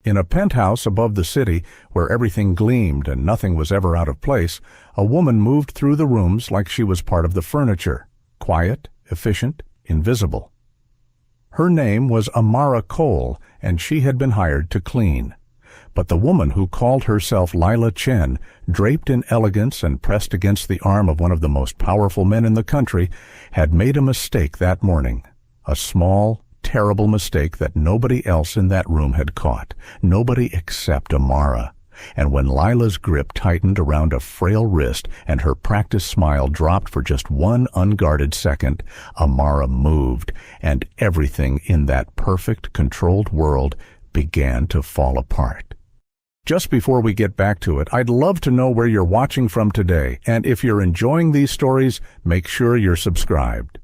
In a penthouse above the city, where everything gleamed and nothing was ever out of place, a woman moved through the rooms like she was part of the furniture, quiet, efficient, invisible. Her name was Amara Cole, and she had been hired to clean. But the woman who called herself Lila Chen, draped in elegance and pressed against the arm of one of the most powerful men in the country, had made a mistake that morning. A small, terrible mistake that nobody else in that room had caught. Nobody except Amara. And when Lila's grip tightened around a frail wrist and her practiced smile dropped for just one unguarded second, Amara moved, and everything in that perfect, controlled world began to fall apart. Just before we get back to it, I'd love to know where you're watching from today, and if you're enjoying these stories, make sure you're subscribed.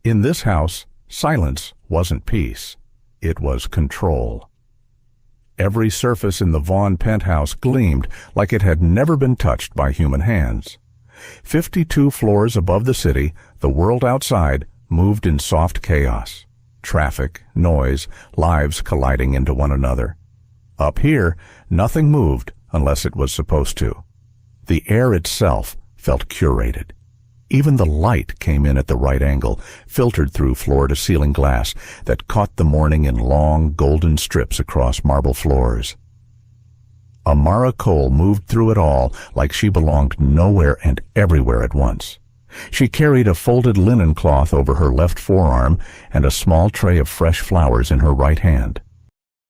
In this house, silence wasn't peace. It was control. Every surface in the Vaughn penthouse gleamed like it had never been touched by human hands. 52 floors above the city, the world outside moved in soft chaos. Traffic, noise, lives colliding into one another. Up here, nothing moved unless it was supposed to. The air itself felt curated. Even the light came in at the right angle, filtered through floor-to-ceiling glass that caught the morning in long, golden strips across marble floors. Amara Cole moved through it all like she belonged nowhere and everywhere at once. She carried a folded linen cloth over her left forearm and a small tray of fresh flowers in her right hand.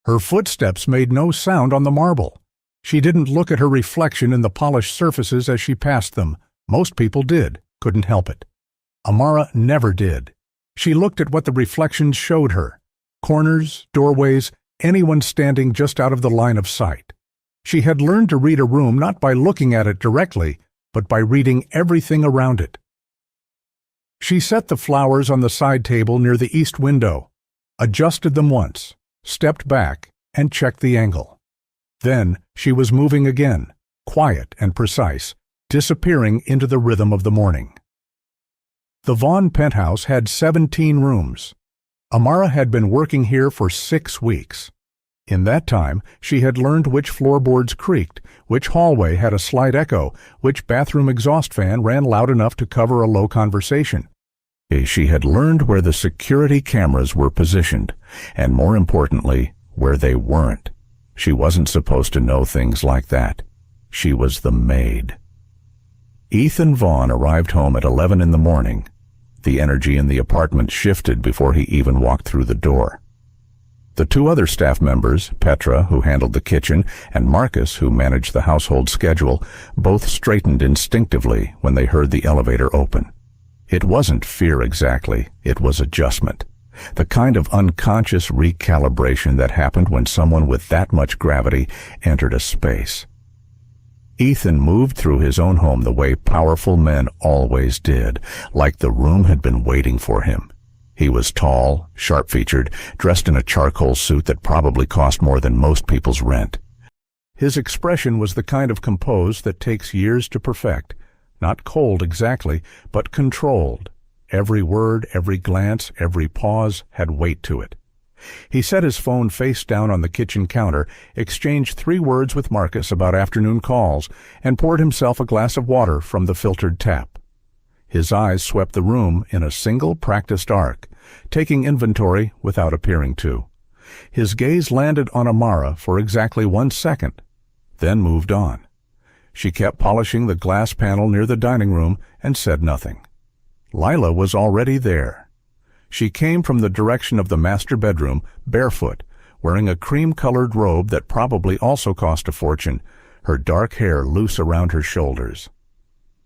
Her footsteps made no sound on the marble. She didn't look at her reflection in the polished surfaces as she passed them. Most people did. Couldn't help it. Amara never did. She looked at what the reflections showed her. Corners, doorways, anyone standing just out of the line of sight. She had learned to read a room not by looking at it directly, but by reading everything around it. She set the flowers on the side table near the east window, adjusted them once, stepped back, and checked the angle. Then she was moving again, quiet and precise, disappearing into the rhythm of the morning. The Vaughn penthouse had 17 rooms. Amara had been working here for 6 weeks. In that time, she had learned which floorboards creaked, which hallway had a slight echo, which bathroom exhaust fan ran loud enough to cover a low conversation. She had learned where the security cameras were positioned, and more importantly, where they weren't. She wasn't supposed to know things like that. She was the maid. Ethan Vaughn arrived home at 11 in the morning. The energy in the apartment shifted before he even walked through the door. The 2 other staff members, Petra, who handled the kitchen, and Marcus, who managed the household schedule, both straightened instinctively when they heard the elevator open. It wasn't fear exactly, it was adjustment. The kind of unconscious recalibration that happened when someone with that much gravity entered a space. Ethan moved through his own home the way powerful men always did, like the room had been waiting for him. He was tall, sharp-featured, dressed in a charcoal suit that probably cost more than most people's rent. His expression was the kind of compose that takes years to perfect, not cold exactly, but controlled. Every word, every glance, every pause had weight to it. He set his phone face down on the kitchen counter, exchanged 3 words with Marcus about afternoon calls, and poured himself a glass of water from the filtered tap. His eyes swept the room in a single practiced arc, taking inventory without appearing to. His gaze landed on Amara for exactly 1 second, then moved on. She kept polishing the glass panel near the dining room and said nothing. Lila was already there. She came from the direction of the master bedroom, barefoot, wearing a cream-colored robe that probably also cost a fortune, her dark hair loose around her shoulders.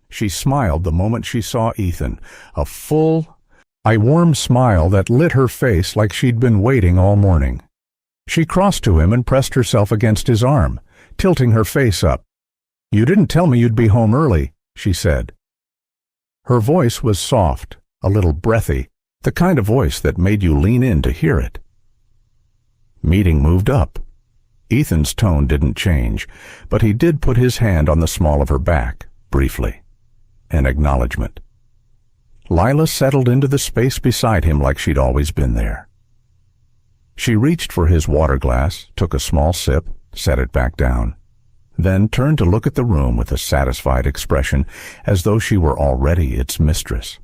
She smiled the moment she saw Ethan, a full, warm smile that lit her face like she'd been waiting all morning. She crossed to him and pressed herself against his arm, tilting her face up. "You didn't tell me you'd be home early," she said. Her voice was soft, a little breathy, the kind of voice that made you lean in to hear it. Meeting moved up. Ethan's tone didn't change, but he did put his hand on the small of her back, briefly. An acknowledgement. Lila settled into the space beside him like she'd always been there. She reached for his water glass, took a small sip, set it back down, then turned to look at the room with a satisfied expression, as though she were already its mistress.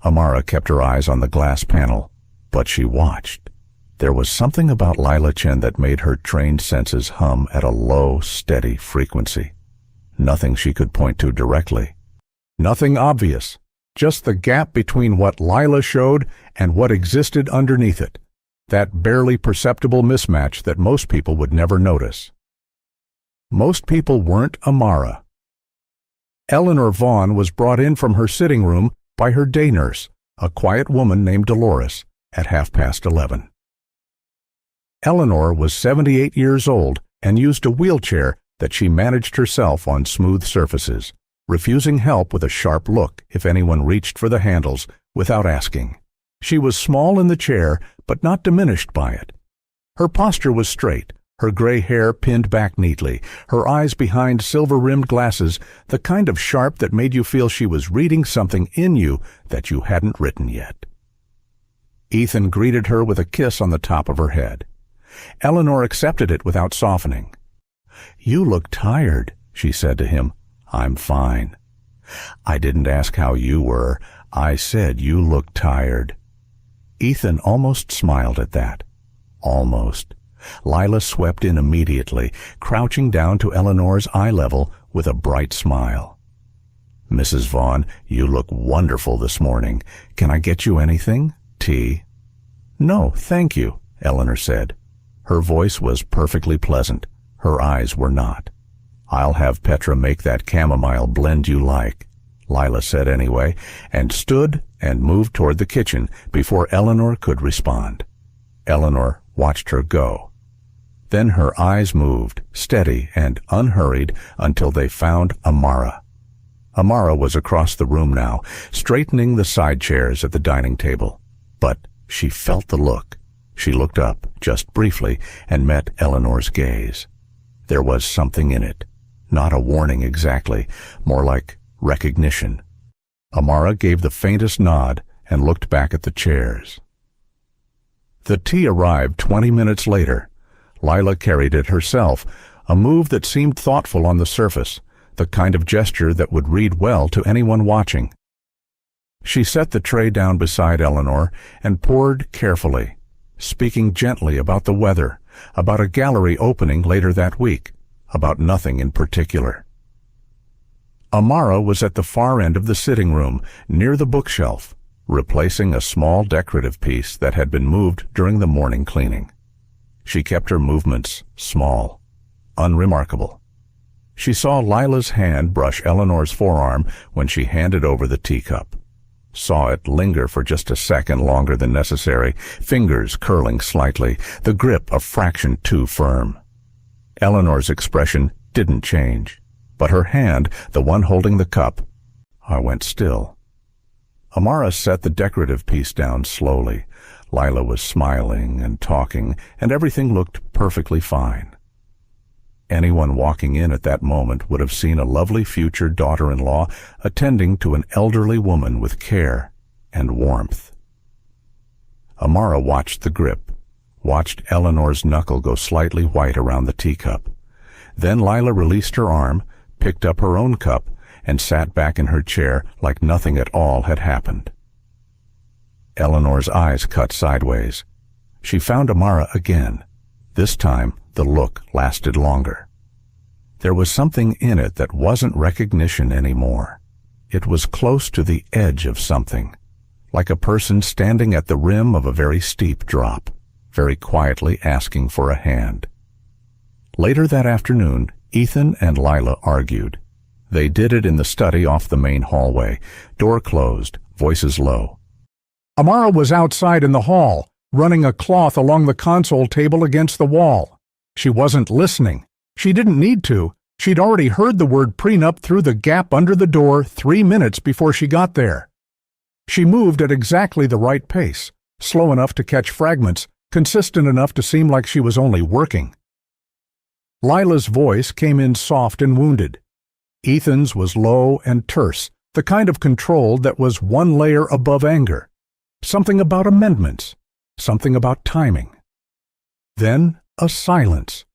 Amara kept her eyes on the glass panel, but she watched. There was something about Lila Chen that made her trained senses hum at a low, steady frequency. Nothing she could point to directly. Nothing obvious. Just the gap between what Lila showed and what existed underneath it. That barely perceptible mismatch that most people would never notice. Most people weren't Amara. Eleanor Vaughn was brought in from her sitting room by her day nurse, a quiet woman named Dolores, at 11:30. Eleanor was 78 years old and used a wheelchair that she managed herself on smooth surfaces, refusing help with a sharp look if anyone reached for the handles without asking. She was small in the chair, but not diminished by it. Her posture was straight, her gray hair pinned back neatly, her eyes behind silver-rimmed glasses, the kind of sharp that made you feel she was reading something in you that you hadn't written yet. Ethan greeted her with a kiss on the top of her head. Eleanor accepted it without softening. "You look tired," she said to him. "I'm fine." "I didn't ask how you were. I said you look tired." Ethan almost smiled at that. Almost. Lila swept in immediately, crouching down to Eleanor's eye level with a bright smile. "Mrs. Vaughn, you look wonderful this morning. Can I get you anything? Tea?" "No, thank you," Eleanor said. Her voice was perfectly pleasant. Her eyes were not. "I'll have Petra make that chamomile blend you like," Lila said anyway, and stood and moved toward the kitchen before Eleanor could respond. Eleanor watched her go. Then her eyes moved, steady and unhurried, until they found Amara. Amara was across the room now, straightening the side chairs at the dining table. But she felt the look. She looked up, just briefly, and met Eleanor's gaze. There was something in it. Not a warning exactly, more like recognition. Amara gave the faintest nod and looked back at the chairs. The tea arrived 20 minutes later. Lila carried it herself, a move that seemed thoughtful on the surface, the kind of gesture that would read well to anyone watching. She set the tray down beside Eleanor and poured carefully, speaking gently about the weather, about a gallery opening later that week, about nothing in particular. Amara was at the far end of the sitting room, near the bookshelf, replacing a small decorative piece that had been moved during the morning cleaning. She kept her movements small, unremarkable. She saw Lila's hand brush Eleanor's forearm when she handed over the teacup. Saw it linger for just a second longer than necessary, fingers curling slightly, the grip a fraction too firm. Eleanor's expression didn't change, but her hand, the one holding the cup, went still. Amara set the decorative piece down slowly. Lila was smiling and talking, and everything looked perfectly fine. Anyone walking in at that moment would have seen a lovely future daughter-in-law attending to an elderly woman with care and warmth. Amara watched the grip, watched Eleanor's knuckle go slightly white around the teacup. Then Lila released her arm, picked up her own cup, and sat back in her chair like nothing at all had happened. Eleanor's eyes cut sideways. She found Amara again. This time, the look lasted longer. There was something in it that wasn't recognition anymore. It was close to the edge of something, like a person standing at the rim of a very steep drop, very quietly asking for a hand. Later that afternoon, Ethan and Lila argued. They did it in the study off the main hallway, door closed, voices low. Amara was outside in the hall, running a cloth along the console table against the wall. She wasn't listening. She didn't need to. She'd already heard the word prenup through the gap under the door 3 minutes before she got there. She moved at exactly the right pace, slow enough to catch fragments, consistent enough to seem like she was only working. Lila's voice came in soft and wounded. Ethan's was low and terse, the kind of control that was one layer above anger. Something about amendments. something about timing. Then a silence.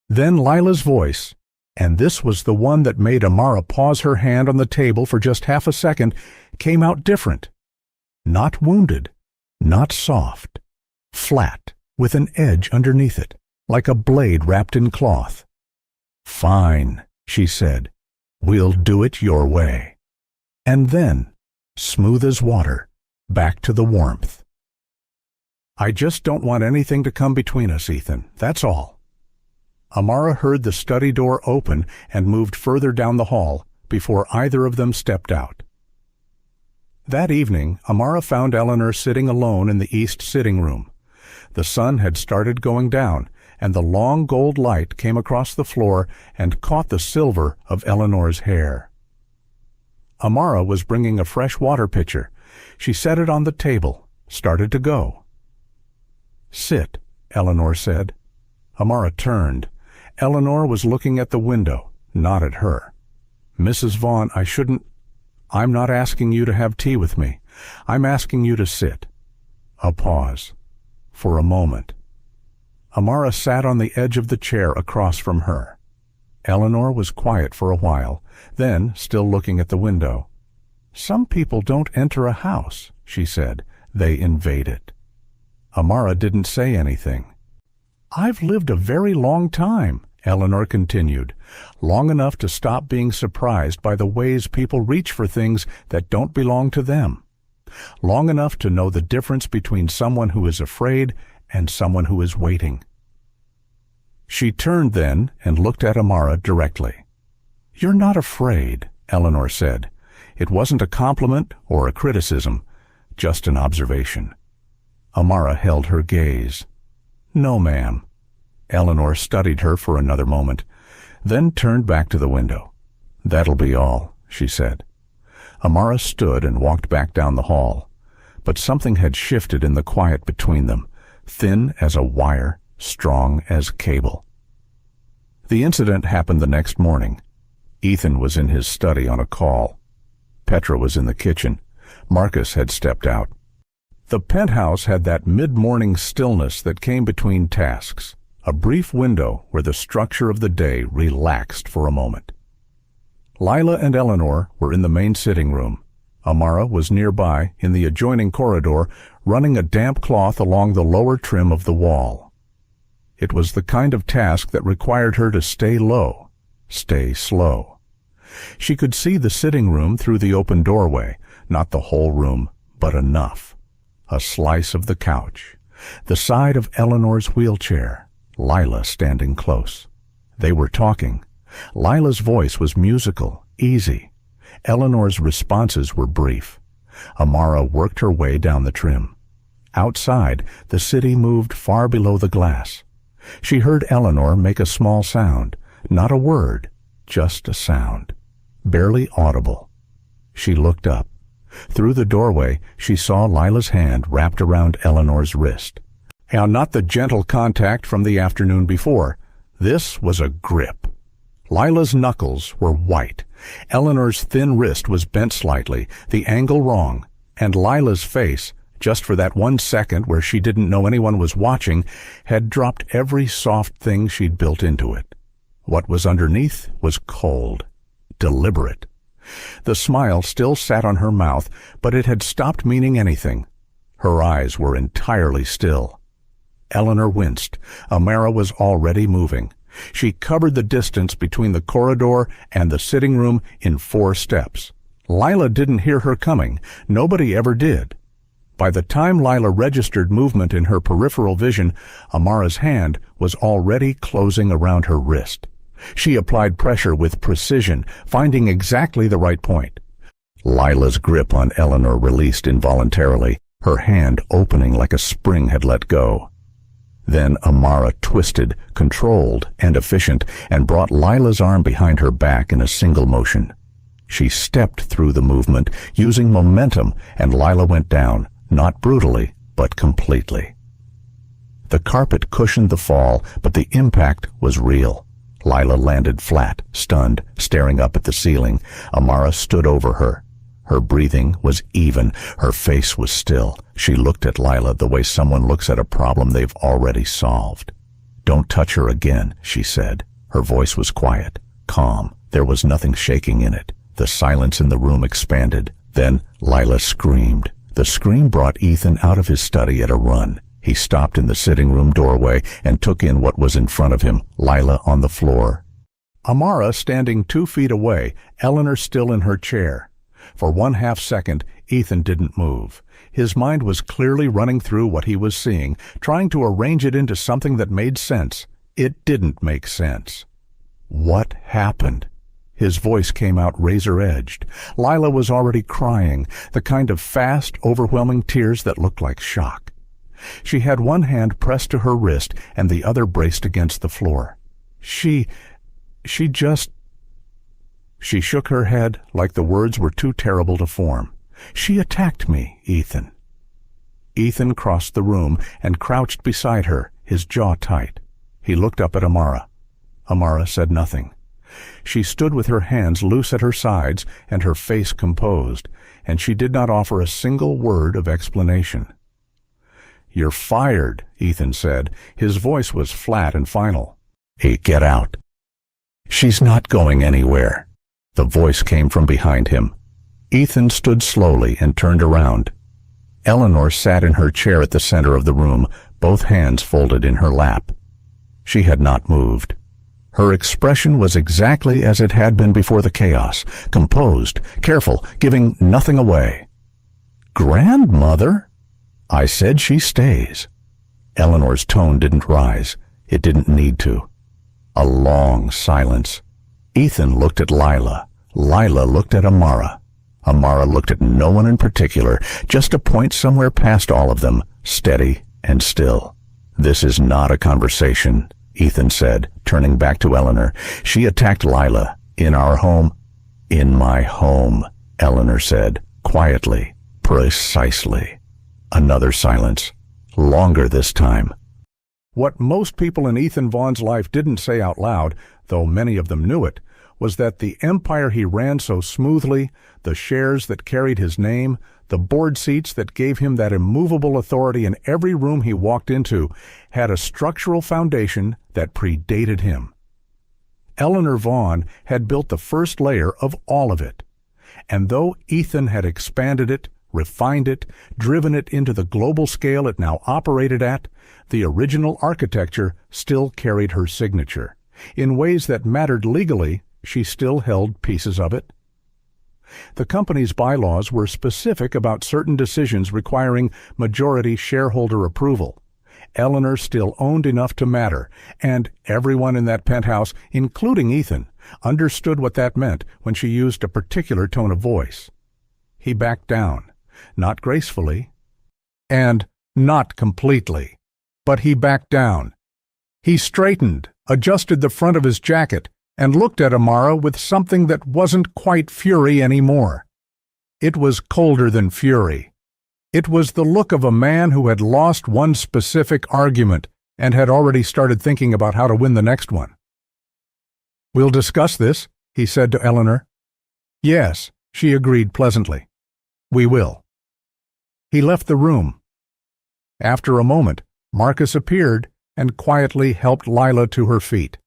Then Lila's voice, and this was the one that made Amara pause her hand on the table for just half a second, came out different. Not wounded, not soft, flat, with an edge underneath it, like a blade wrapped in cloth. "Fine," she said. "We'll do it your way." And then, smooth as water, back to the warmth. "I just don't want anything to come between us, Ethan, that's all." Amara heard the study door open and moved further down the hall before either of them stepped out. That evening, Amara found Eleanor sitting alone in the east sitting room. The sun had started going down, and the long gold light came across the floor and caught the silver of Eleanor's hair. Amara was bringing a fresh water pitcher. She set it on the table, started to go. "Sit," Eleanor said. Amara turned. Eleanor was looking at the window, not at her. "Mrs. Vaughn, I'm not asking you to have tea with me. I'm asking you to sit." A pause. For a moment. Amara sat on the edge of the chair across from her. Eleanor was quiet for a while, then, still looking at the window. "Some people don't enter a house," she said. "They invade it." Amara didn't say anything. "I've lived a very long time," Eleanor continued, "long enough to stop being surprised by the ways people reach for things that don't belong to them. Long enough to know the difference between someone who is afraid and someone who is waiting." She turned then and looked at Amara directly. "You're not afraid," Eleanor said. It wasn't a compliment or a criticism, just an observation. Amara held her gaze. "No, ma'am." Eleanor studied her for another moment, then turned back to the window. "That'll be all," she said. Amara stood and walked back down the hall, but something had shifted in the quiet between them, thin as a wire, strong as cable. The incident happened the next morning. Ethan was in his study on a call. Petra was in the kitchen. Marcus had stepped out. The penthouse had that mid-morning stillness that came between tasks, a brief window where the structure of the day relaxed for a moment. Lila and Eleanor were in the main sitting room. Amara was nearby in the adjoining corridor, running a damp cloth along the lower trim of the wall. It was the kind of task that required her to stay low, stay slow. She could see the sitting room through the open doorway, not the whole room, but enough. A slice of the couch, the side of Eleanor's wheelchair, Lila standing close. They were talking. Lila's voice was musical, easy. Eleanor's responses were brief. Amara worked her way down the trim. Outside, the city moved far below the glass. She heard Eleanor make a small sound, not a word, just a sound, barely audible. She looked up. Through the doorway, she saw Lila's hand wrapped around Eleanor's wrist. And not the gentle contact from the afternoon before. This was a grip. Lila's knuckles were white. Eleanor's thin wrist was bent slightly, the angle wrong, and Lila's face, just for that 1 second where she didn't know anyone was watching, had dropped every soft thing she'd built into it. What was underneath was cold, deliberate. The smile still sat on her mouth, but it had stopped meaning anything. Her eyes were entirely still. Eleanor winced. Amara was already moving. She covered the distance between the corridor and the sitting room in 4 steps. Lila didn't hear her coming. Nobody ever did. By the time Lila registered movement in her peripheral vision, Amara's hand was already closing around her wrist. She applied pressure with precision, finding exactly the right point. Lila's grip on Eleanor released involuntarily, her hand opening like a spring had let go. Then Amara twisted, controlled and efficient, and brought Lila's arm behind her back in a single motion. She stepped through the movement, using momentum, and Lila went down, not brutally, but completely. The carpet cushioned the fall, but the impact was real. Lila landed flat, stunned, staring up at the ceiling. Amara stood over her. Her breathing was even, her face was still. She looked at Lila the way someone looks at a problem they've already solved. "Don't touch her again," she said. Her voice was quiet, calm. There was nothing shaking in it. The silence in the room expanded. Then Lila screamed. The scream brought Ethan out of his study at a run. He stopped in the sitting room doorway and took in what was in front of him, Lila on the floor. Amara standing 2 feet away, Eleanor still in her chair. For 1/2 second, Ethan didn't move. His mind was clearly running through what he was seeing, trying to arrange it into something that made sense. It didn't make sense. What happened? His voice came out razor-edged. Lila was already crying, the kind of fast, overwhelming tears that looked like shock. She had one hand pressed to her wrist and the other braced against the floor. She shook her head like the words were too terrible to form. "She attacked me, Ethan." Ethan crossed the room and crouched beside her, his jaw tight. He looked up at Amara. Amara said nothing. She stood with her hands loose at her sides and her face composed, and she did not offer a single word of explanation. "You're fired," Ethan said. His voice was flat and final. "Hey, get out." "She's not going anywhere." The voice came from behind him. Ethan stood slowly and turned around. Eleanor sat in her chair at the center of the room, both hands folded in her lap. She had not moved. Her expression was exactly as it had been before the chaos, composed, careful, giving nothing away. "Grandmother?" "I said she stays." Eleanor's tone didn't rise. It didn't need to. A long silence. Ethan looked at Lila. Lila looked at Amara. Amara looked at no one in particular, just a point somewhere past all of them, steady and still. "This is not a conversation," Ethan said, turning back to Eleanor. "She attacked Lila. In our home." "In my home," Eleanor said, quietly. "Precisely." Another silence. Longer this time. What most people in Ethan Vaughn's life didn't say out loud, though many of them knew it, was that the empire he ran so smoothly, the shares that carried his name, the board seats that gave him that immovable authority in every room he walked into, had a structural foundation that predated him. Eleanor Vaughn had built the first layer of all of it. And though Ethan had expanded it, refined it, driven it into the global scale it now operated at, the original architecture still carried her signature. In ways that mattered legally, she still held pieces of it. The company's bylaws were specific about certain decisions requiring majority shareholder approval. Eleanor still owned enough to matter, and everyone in that penthouse, including Ethan, understood what that meant when she used a particular tone of voice. He backed down, not gracefully, and not completely, but he backed down. He straightened, adjusted the front of his jacket, and looked at Amara with something that wasn't quite fury anymore. It was colder than fury. It was the look of a man who had lost one specific argument and had already started thinking about how to win the next one. "We'll discuss this," he said to Eleanor. "Yes," she agreed pleasantly. "We will." He left the room. After a moment, Marcus appeared and quietly helped Lila to her feet.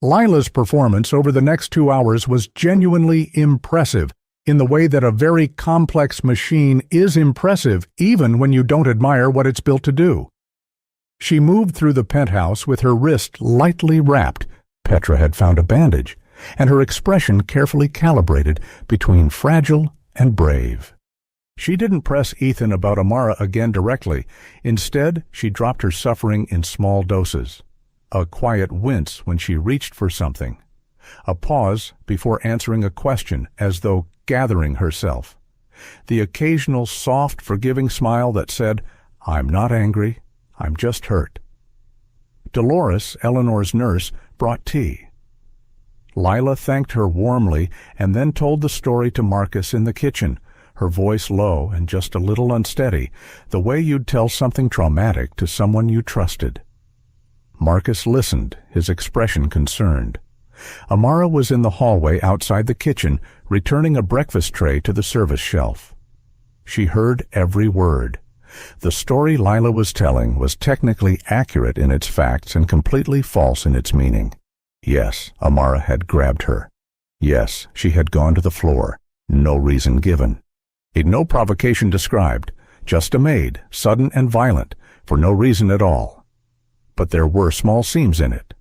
Lila's performance over the next 2 hours was genuinely impressive, in the way that a very complex machine is impressive even when you don't admire what it's built to do. She moved through the penthouse with her wrist lightly wrapped, Petra had found a bandage, and her expression carefully calibrated between fragile and brave. She didn't press Ethan about Amara again directly. Instead, she dropped her suffering in small doses. A quiet wince when she reached for something. A pause before answering a question, as though gathering herself. The occasional soft, forgiving smile that said, "I'm not angry, I'm just hurt." Dolores, Eleanor's nurse, brought tea. Lila thanked her warmly and then told the story to Marcus in the kitchen, her voice low and just a little unsteady, the way you'd tell something traumatic to someone you trusted. Marcus listened, his expression concerned. Amara was in the hallway outside the kitchen, returning a breakfast tray to the service shelf. She heard every word. The story Lila was telling was technically accurate in its facts and completely false in its meaning. Yes, Amara had grabbed her. Yes, she had gone to the floor. No reason given. No provocation described. Just a maid, sudden and violent, for no reason at all. But there were small seams in it.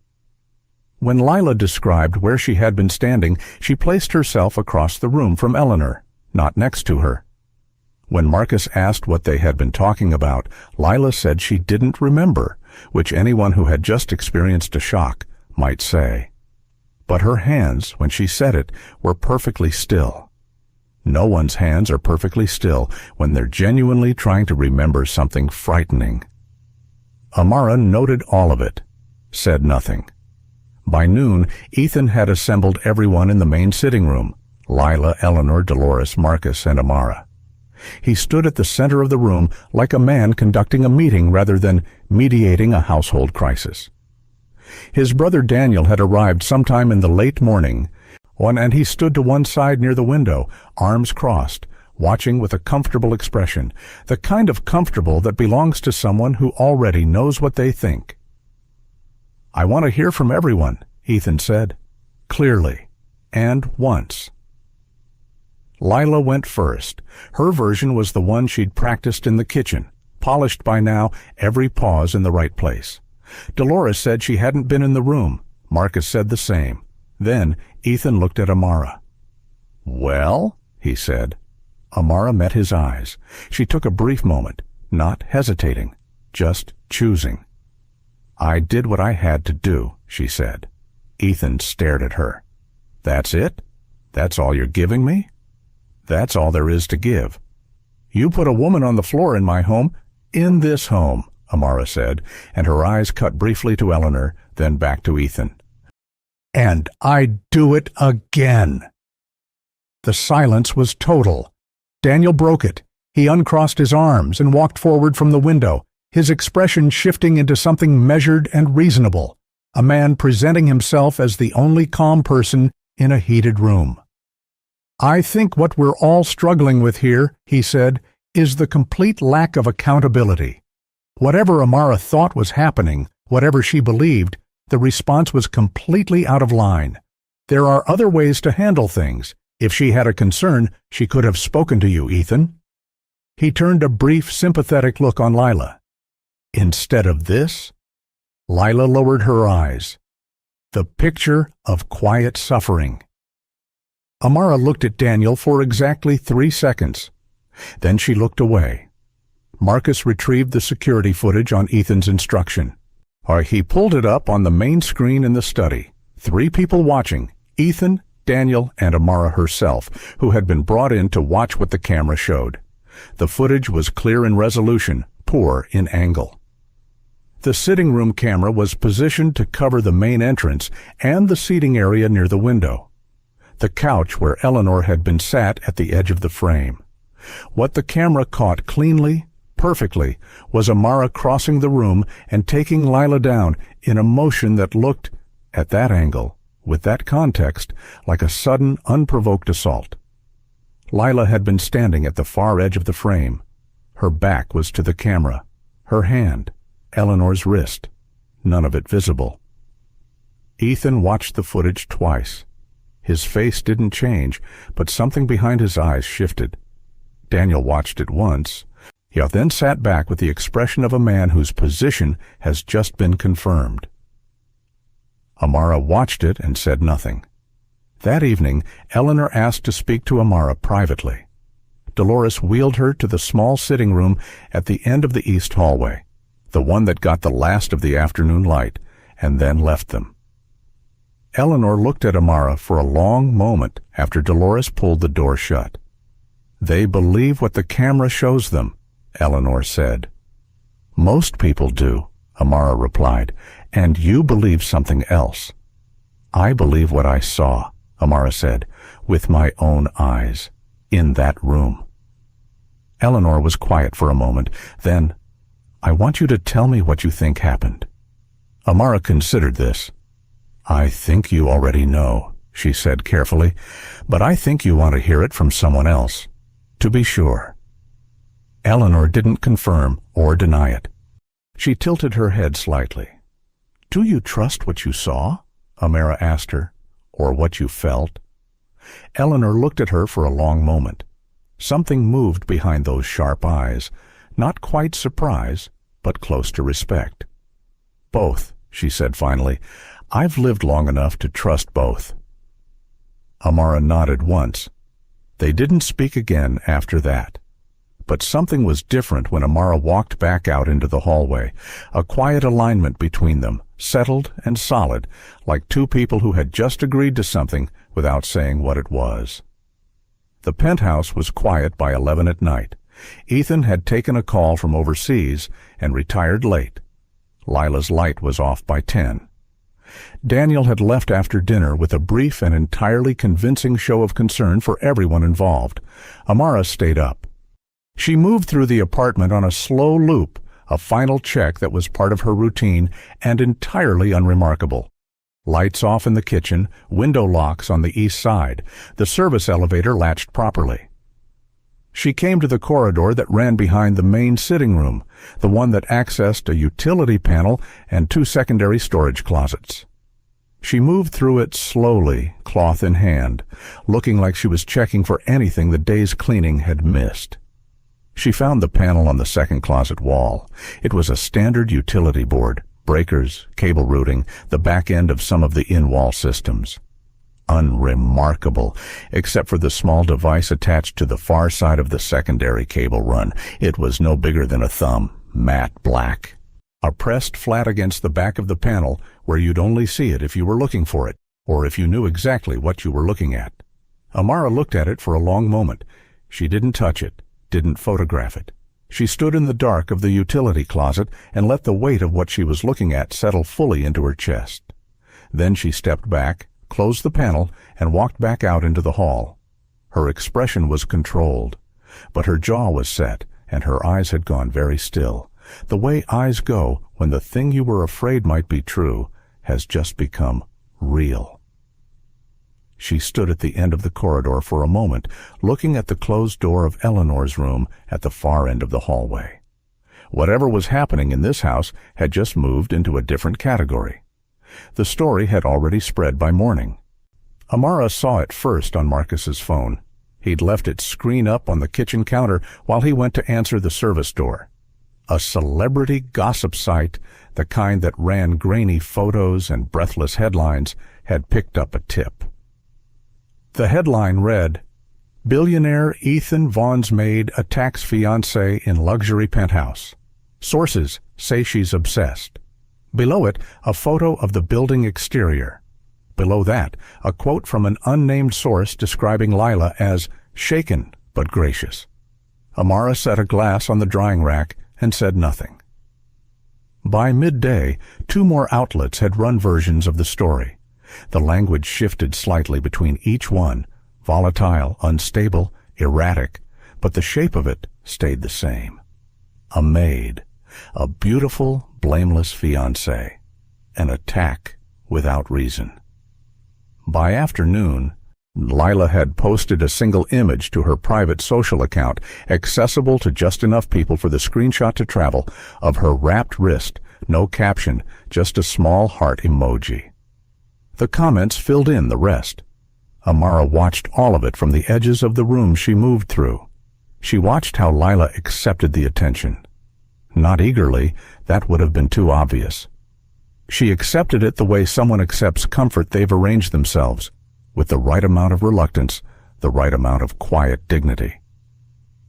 When Lila described where she had been standing, she placed herself across the room from Eleanor, not next to her. When Marcus asked what they had been talking about, Lila said she didn't remember, which anyone who had just experienced a shock might say. But her hands, when she said it, were perfectly still. No one's hands are perfectly still when they're genuinely trying to remember something frightening. Amara noted all of it, said nothing. By noon, Ethan had assembled everyone in the main sitting room: Lila, Eleanor, Dolores, Marcus, and Amara. He stood at the center of the room like a man conducting a meeting rather than mediating a household crisis. His brother Daniel had arrived sometime in the late morning, and he stood to one side near the window, arms crossed, watching with a comfortable expression, the kind of comfortable that belongs to someone who already knows what they think. "I want to hear from everyone," Ethan said, clearly, and once. Lila went first. Her version was the one she'd practiced in the kitchen, polished by now, every pause in the right place. Dolores said she hadn't been in the room. Marcus said the same. Then Ethan looked at Amara. "Well?" he said. Amara met his eyes. She took a brief moment, not hesitating, just choosing. "I did what I had to do," she said. Ethan stared at her. "That's it? That's all you're giving me?" "That's all there is to give." "You put a woman on the floor in my home." "In this home," Amara said, and her eyes cut briefly to Eleanor, then back to Ethan. "And I'd do it again." The silence was total. Daniel broke it. He uncrossed his arms and walked forward from the window, his expression shifting into something measured and reasonable, a man presenting himself as the only calm person in a heated room. "I think what we're all struggling with here," he said, "is the complete lack of accountability. Whatever Amara thought was happening, whatever she believed, the response was completely out of line. There are other ways to handle things. If she had a concern, she could have spoken to you, Ethan." He turned a brief, sympathetic look on Lila. Instead of this, Lila lowered her eyes. The picture of quiet suffering. Amara looked at Daniel for exactly 3 seconds. Then she looked away. Marcus retrieved the security footage on Ethan's instruction. He pulled it up on the main screen in the study. 3 people watching: Ethan, Daniel, and Amara herself, who had been brought in to watch what the camera showed. The footage was clear in resolution, poor in angle. The sitting room camera was positioned to cover the main entrance and the seating area near the window. The couch where Eleanor had been sat at the edge of the frame. What the camera caught cleanly, perfectly, was Amara crossing the room and taking Lila down in a motion that looked, at that angle, with that context, like a sudden, unprovoked assault. Lila had been standing at the far edge of the frame. Her back was to the camera. Her hand, Eleanor's wrist, none of it visible. Ethan watched the footage twice. His face didn't change, but something behind his eyes shifted. Daniel watched it once. He then sat back with the expression of a man whose position has just been confirmed. Amara watched it and said nothing. That evening, Eleanor asked to speak to Amara privately. Dolores wheeled her to the small sitting room at the end of the east hallway, the one that got the last of the afternoon light, and then left them. Eleanor looked at Amara for a long moment after Dolores pulled the door shut. "They believe what the camera shows them," Eleanor said. "Most people do," Amara replied, "and you believe something else." "I believe what I saw," Amara said, "with my own eyes, in that room." Eleanor was quiet for a moment. Then, "I want you to tell me what you think happened." Amara considered this. "I think you already know," she said carefully, "but I think you want to hear it from someone else. To be sure." Eleanor didn't confirm or deny it. She tilted her head slightly. "Do you trust what you saw?" Amara asked her. "Or what you felt?" Eleanor looked at her for a long moment. Something moved behind those sharp eyes, not quite surprise, but close to respect. "Both," she said finally. "I've lived long enough to trust both." Amara nodded once. They didn't speak again after that. But something was different when Amara walked back out into the hallway, a quiet alignment between them, settled and solid, like two people who had just agreed to something without saying what it was. The penthouse was quiet by 11 at night. Ethan had taken a call from overseas and retired late. Lila's light was off by 10. Daniel had left after dinner with a brief and entirely convincing show of concern for everyone involved. Amara stayed up. She moved through the apartment on a slow loop, a final check that was part of her routine and entirely unremarkable. Lights off in the kitchen, window locks on the east side, the service elevator latched properly. She came to the corridor that ran behind the main sitting room, the one that accessed a utility panel and 2 secondary storage closets. She moved through it slowly, cloth in hand, looking like she was checking for anything the day's cleaning had missed. She found the panel on the second closet wall. It was a standard utility board, breakers, cable routing, the back end of some of the in-wall systems. Unremarkable, except for the small device attached to the far side of the secondary cable run. It was no bigger than a thumb, matte black. Pressed flat against the back of the panel where you'd only see it if you were looking for it, or if you knew exactly what you were looking at. Amara looked at it for a long moment. She didn't touch it, didn't photograph it. She stood in the dark of the utility closet and let the weight of what she was looking at settle fully into her chest. Then she stepped back, closed the panel, and walked back out into the hall. Her expression was controlled, but her jaw was set, and her eyes had gone very still. The way eyes go when the thing you were afraid might be true has just become real. She stood at the end of the corridor for a moment, looking at the closed door of Eleanor's room at the far end of the hallway. Whatever was happening in this house had just moved into a different category. The story had already spread by morning. Amara saw it first on Marcus's phone. He'd left its screen up on the kitchen counter while he went to answer the service door. A celebrity gossip site, the kind that ran grainy photos and breathless headlines, had picked up a tip. The headline read, "Billionaire Ethan Vaughn's maid attacks fiancé in luxury penthouse. Sources say she's obsessed." Below it, a photo of the building exterior. Below that, a quote from an unnamed source describing Lila as shaken but gracious. Amara set a glass on the drying rack and said nothing. By midday, 2 more outlets had run versions of the story. The language shifted slightly between each one, volatile, unstable, erratic, but the shape of it stayed the same. A maid, a beautiful, blameless fiancée, an attack without reason. By afternoon, Lila had posted a single image to her private social account, accessible to just enough people for the screenshot to travel, of her wrapped wrist, no caption, just a small heart emoji. The comments filled in the rest. Amara watched all of it from the edges of the room she moved through. She watched how Lila accepted the attention. Not eagerly, that would have been too obvious. She accepted it the way someone accepts comfort they've arranged themselves, with the right amount of reluctance, the right amount of quiet dignity.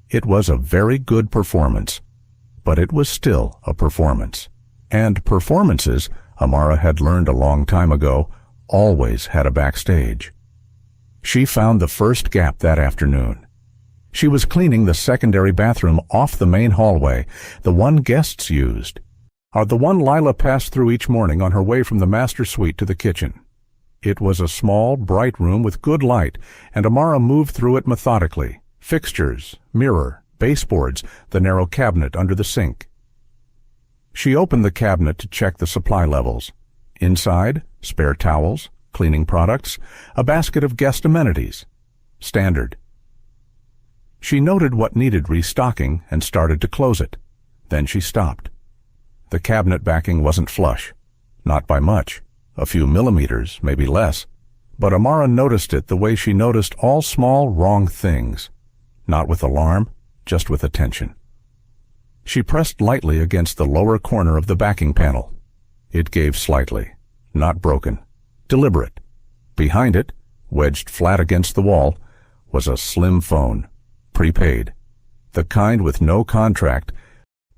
It was a very good performance, but it was still a performance. And performances, Amara had learned a long time ago, always had a backstage. She found the first gap that afternoon. She was cleaning the secondary bathroom off the main hallway, the one guests used, or the one Lila passed through each morning on her way from the master suite to the kitchen. It was a small, bright room with good light, and Amara moved through it methodically. Fixtures, mirror, baseboards, the narrow cabinet under the sink. She opened the cabinet to check the supply levels. Inside, spare towels, cleaning products, a basket of guest amenities. Standard. She noted what needed restocking and started to close it. Then she stopped. The cabinet backing wasn't flush. Not by much. A few millimeters, maybe less. But Amara noticed it the way she noticed all small, wrong things. Not with alarm, just with attention. She pressed lightly against the lower corner of the backing panel. It gave slightly. Not broken. Deliberate. Behind it, wedged flat against the wall, was a slim phone. Prepaid. The kind with no contract,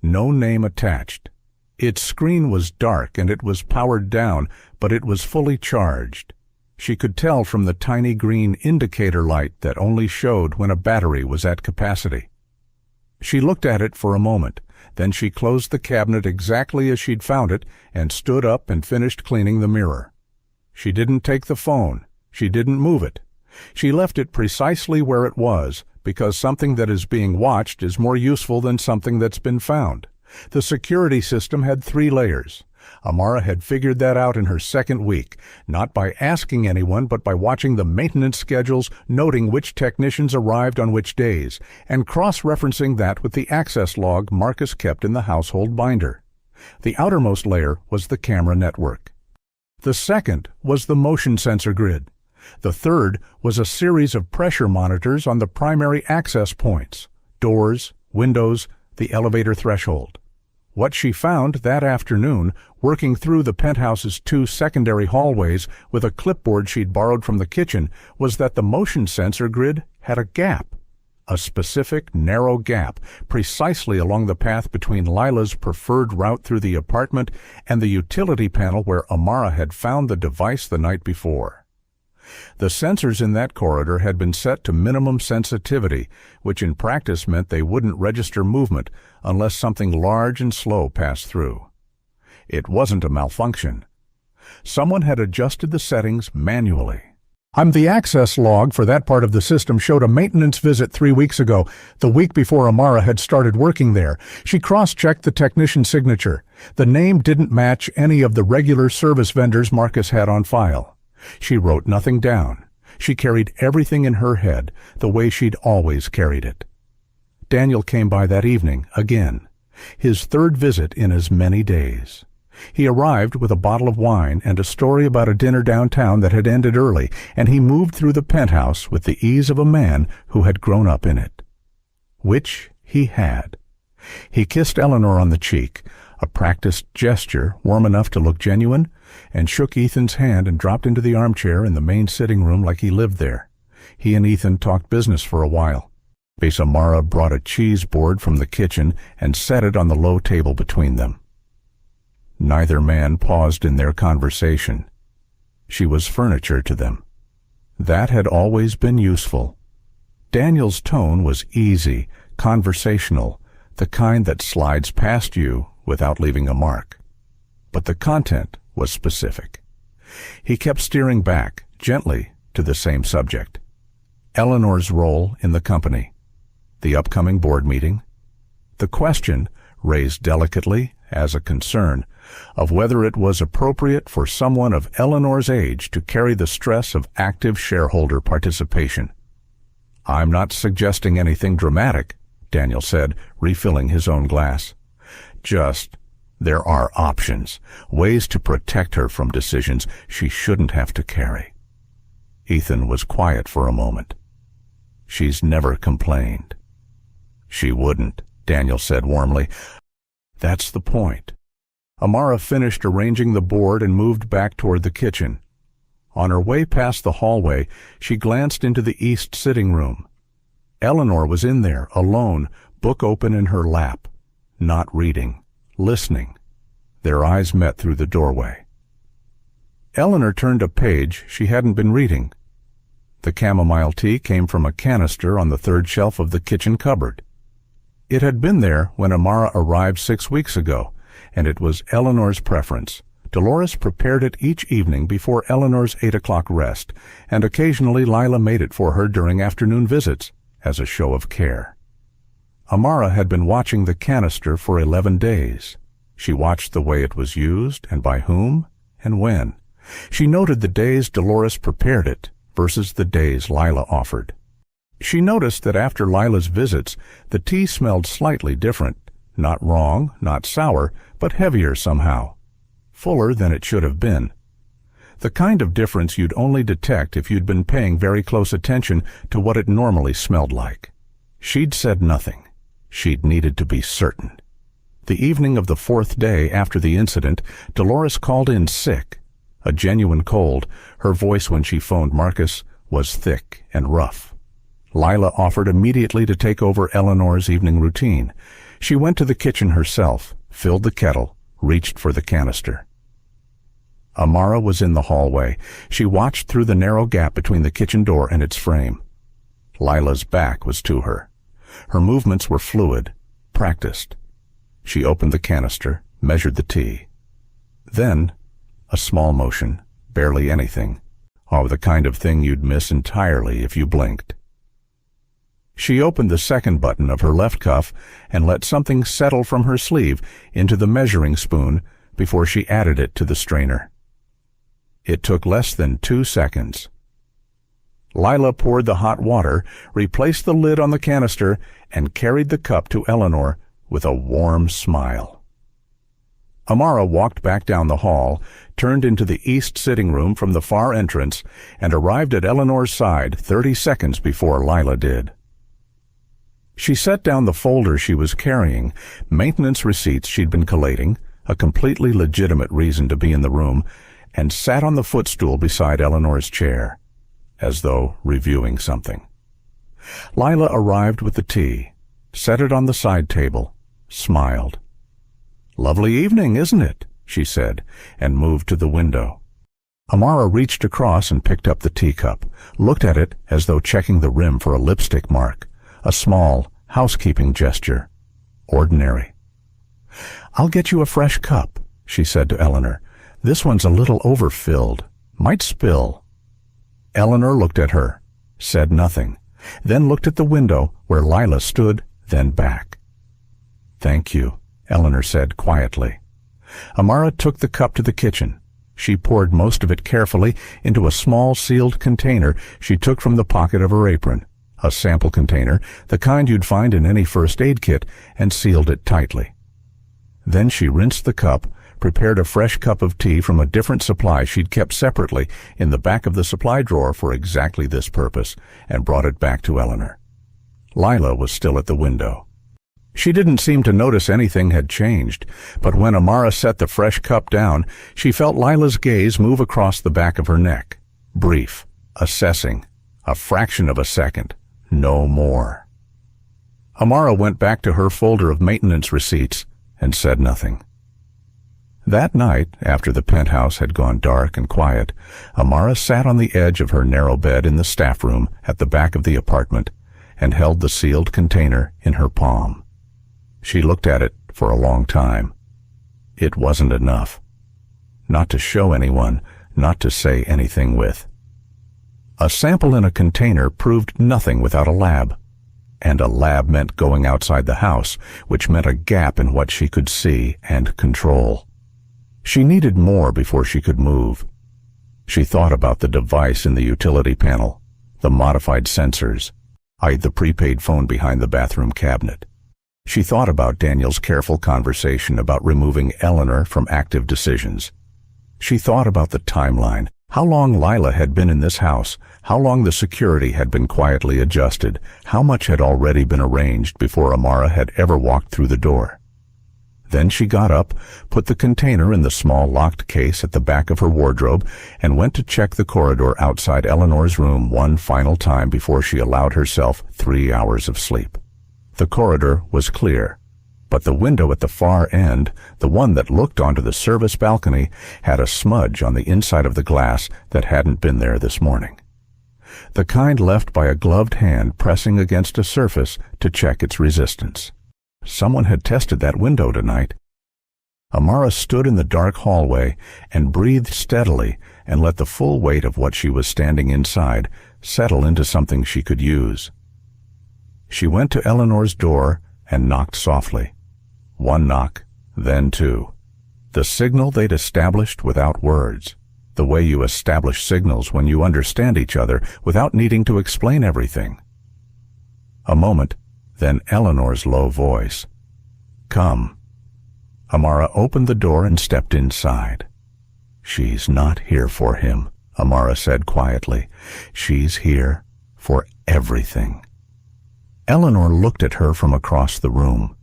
no name attached. Its screen was dark and it was powered down, but it was fully charged. She could tell from the tiny green indicator light that only showed when a battery was at capacity. She looked at it for a moment. Then she closed the cabinet exactly as she'd found it and stood up and finished cleaning the mirror. She didn't take the phone. She didn't move it. She left it precisely where it was, because something that is being watched is more useful than something that's been found. The security system had 3 layers. Amara had figured that out in her second week, not by asking anyone but by watching the maintenance schedules, noting which technicians arrived on which days, and cross-referencing that with the access log Marcus kept in the household binder. The outermost layer was the camera network. The second was the motion sensor grid. The third was a series of pressure monitors on the primary access points, doors, windows, the elevator threshold. What she found that afternoon, working through the penthouse's 2 secondary hallways with a clipboard she'd borrowed from the kitchen, was that the motion sensor grid had a gap. A specific, narrow gap, precisely along the path between Lila's preferred route through the apartment and the utility panel where Amara had found the device the night before. The sensors in that corridor had been set to minimum sensitivity, which in practice meant they wouldn't register movement unless something large and slow passed through. It wasn't a malfunction. Someone had adjusted the settings manually. The access log for that part of the system showed a maintenance visit 3 weeks ago, the week before Amara had started working there. She cross-checked the technician's signature. The name didn't match any of the regular service vendors Marcus had on file. She wrote nothing down. She carried everything in her head, the way she'd always carried it. Daniel came by that evening, again. His 3rd visit in as many days. He arrived with a bottle of wine and a story about a dinner downtown that had ended early, and he moved through the penthouse with the ease of a man who had grown up in it. Which he had. He kissed Eleanor on the cheek, a practiced gesture warm enough to look genuine, and shook Ethan's hand and dropped into the armchair in the main sitting room like he lived there. He and Ethan talked business for a while. Amara brought a cheese board from the kitchen and set it on the low table between them. Neither man paused in their conversation. She was furniture to them. That had always been useful. Daniel's tone was easy, conversational, the kind that slides past you without leaving a mark. But the content was specific. He kept steering back, gently, to the same subject. Eleanor's role in the company. The upcoming board meeting. The question, raised delicately as a concern, of whether it was appropriate for someone of Eleanor's age to carry the stress of active shareholder participation. "I'm not suggesting anything dramatic," Daniel said, refilling his own glass. "Just, there are options, ways to protect her from decisions she shouldn't have to carry." Ethan was quiet for a moment. "She's never complained." "She wouldn't," Daniel said warmly. "That's the point." Amara finished arranging the board and moved back toward the kitchen. On her way past the hallway, she glanced into the east sitting room. Eleanor was in there, alone, book open in her lap. Not reading, listening. Their eyes met through the doorway. Eleanor turned a page she hadn't been reading. The chamomile tea came from a canister on the 3rd shelf of the kitchen cupboard. It had been there when Amara arrived 6 weeks ago, and it was Eleanor's preference. Dolores prepared it each evening before Eleanor's 8 o'clock rest, and occasionally Lila made it for her during afternoon visits, as a show of care. Amara had been watching the canister for 11 days. She watched the way it was used, and by whom, and when. She noted the days Dolores prepared it versus the days Lila offered. She noticed that after Lila's visits, the tea smelled slightly different. Not wrong, not sour, but heavier somehow. Fuller than it should have been. The kind of difference you'd only detect if you'd been paying very close attention to what it normally smelled like. She'd said nothing. She'd needed to be certain. The evening of the 4th day after the incident, Dolores called in sick. A genuine cold. Her voice when she phoned Marcus was thick and rough. Lila offered immediately to take over Eleanor's evening routine. She went to the kitchen herself, filled the kettle, reached for the canister. Amara was in the hallway. She watched through the narrow gap between the kitchen door and its frame. Lila's back was to her. Her movements were fluid, practiced. She opened the canister, measured the tea. Then, a small motion, barely anything. Oh, the kind of thing you'd miss entirely if you blinked. She opened the second button of her left cuff and let something settle from her sleeve into the measuring spoon before she added it to the strainer. It took less than 2 seconds. Lila poured the hot water, replaced the lid on the canister, and carried the cup to Eleanor with a warm smile. Amara walked back down the hall, turned into the east sitting room from the far entrance, and arrived at Eleanor's side 30 seconds before Lila did. She set down the folder she was carrying, maintenance receipts she'd been collating, a completely legitimate reason to be in the room, and sat on the footstool beside Eleanor's chair, as though reviewing something. Lila arrived with the tea, set it on the side table, smiled. "Lovely evening, isn't it?" she said, and moved to the window. Amara reached across and picked up the teacup, looked at it as though checking the rim for a lipstick mark, a small, housekeeping gesture. Ordinary. "I'll get you a fresh cup," she said to Eleanor. "This one's a little overfilled. Might spill." Eleanor looked at her, said nothing, then looked at the window where Lila stood, then back. "Thank you," Eleanor said quietly. Amara took the cup to the kitchen. She poured most of it carefully into a small sealed container she took from the pocket of her apron, a sample container, the kind you'd find in any first aid kit, and sealed it tightly. Then she rinsed the cup, prepared a fresh cup of tea from a different supply she'd kept separately in the back of the supply drawer for exactly this purpose, and brought it back to Eleanor. Lila was still at the window. She didn't seem to notice anything had changed, but when Amara set the fresh cup down, she felt Lila's gaze move across the back of her neck. Brief, assessing, a fraction of a second, no more. Amara went back to her folder of maintenance receipts and said nothing. That night, after the penthouse had gone dark and quiet, Amara sat on the edge of her narrow bed in the staff room at the back of the apartment and held the sealed container in her palm. She looked at it for a long time. It wasn't enough. Not to show anyone, not to say anything with. A sample in a container proved nothing without a lab. And a lab meant going outside the house, which meant a gap in what she could see and control. She needed more before she could move. She thought about the device in the utility panel, the modified sensors, eyed the prepaid phone behind the bathroom cabinet. She thought about Daniel's careful conversation about removing Eleanor from active decisions. She thought about the timeline, how long Lila had been in this house, how long the security had been quietly adjusted, how much had already been arranged before Amara had ever walked through the door. Then she got up, put the container in the small locked case at the back of her wardrobe, and went to check the corridor outside Eleanor's room one final time before she allowed herself 3 hours of sleep. The corridor was clear, but the window at the far end, the one that looked onto the service balcony, had a smudge on the inside of the glass that hadn't been there this morning. The kind left by a gloved hand pressing against a surface to check its resistance. Someone had tested that window tonight. Amara stood in the dark hallway and breathed steadily and let the full weight of what she was standing inside settle into something she could use. She went to Eleanor's door and knocked softly. One knock, then two. The signal they'd established without words. The way you establish signals when you understand each other without needing to explain everything. A moment, then Eleanor's low voice. "Come." Amara opened the door and stepped inside. "She's not here for him," Amara said quietly. "She's here for everything." Eleanor looked at her from across the room.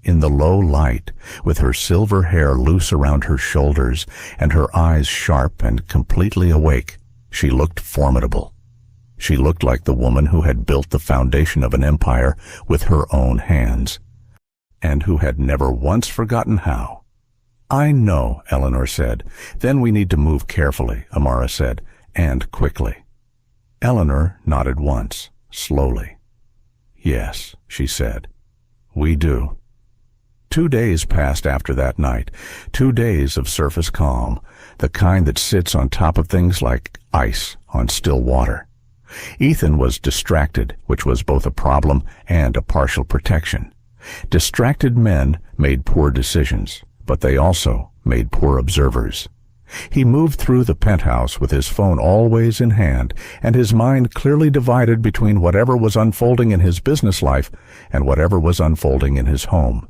In the low light, with her silver hair loose around her shoulders and her eyes sharp and completely awake, she looked formidable. She looked like the woman who had built the foundation of an empire with her own hands, and who had never once forgotten how. "I know," Eleanor said. "Then we need to move carefully," Amara said, "and quickly." Eleanor nodded once, slowly. "Yes," she said, "we do." 2 days passed after that night, 2 days of surface calm, the kind that sits on top of things like ice on still water. Ethan was distracted, which was both a problem and a partial protection. Distracted men made poor decisions, but they also made poor observers. He moved through the penthouse with his phone always in hand, and his mind clearly divided between whatever was unfolding in his business life and whatever was unfolding in his home.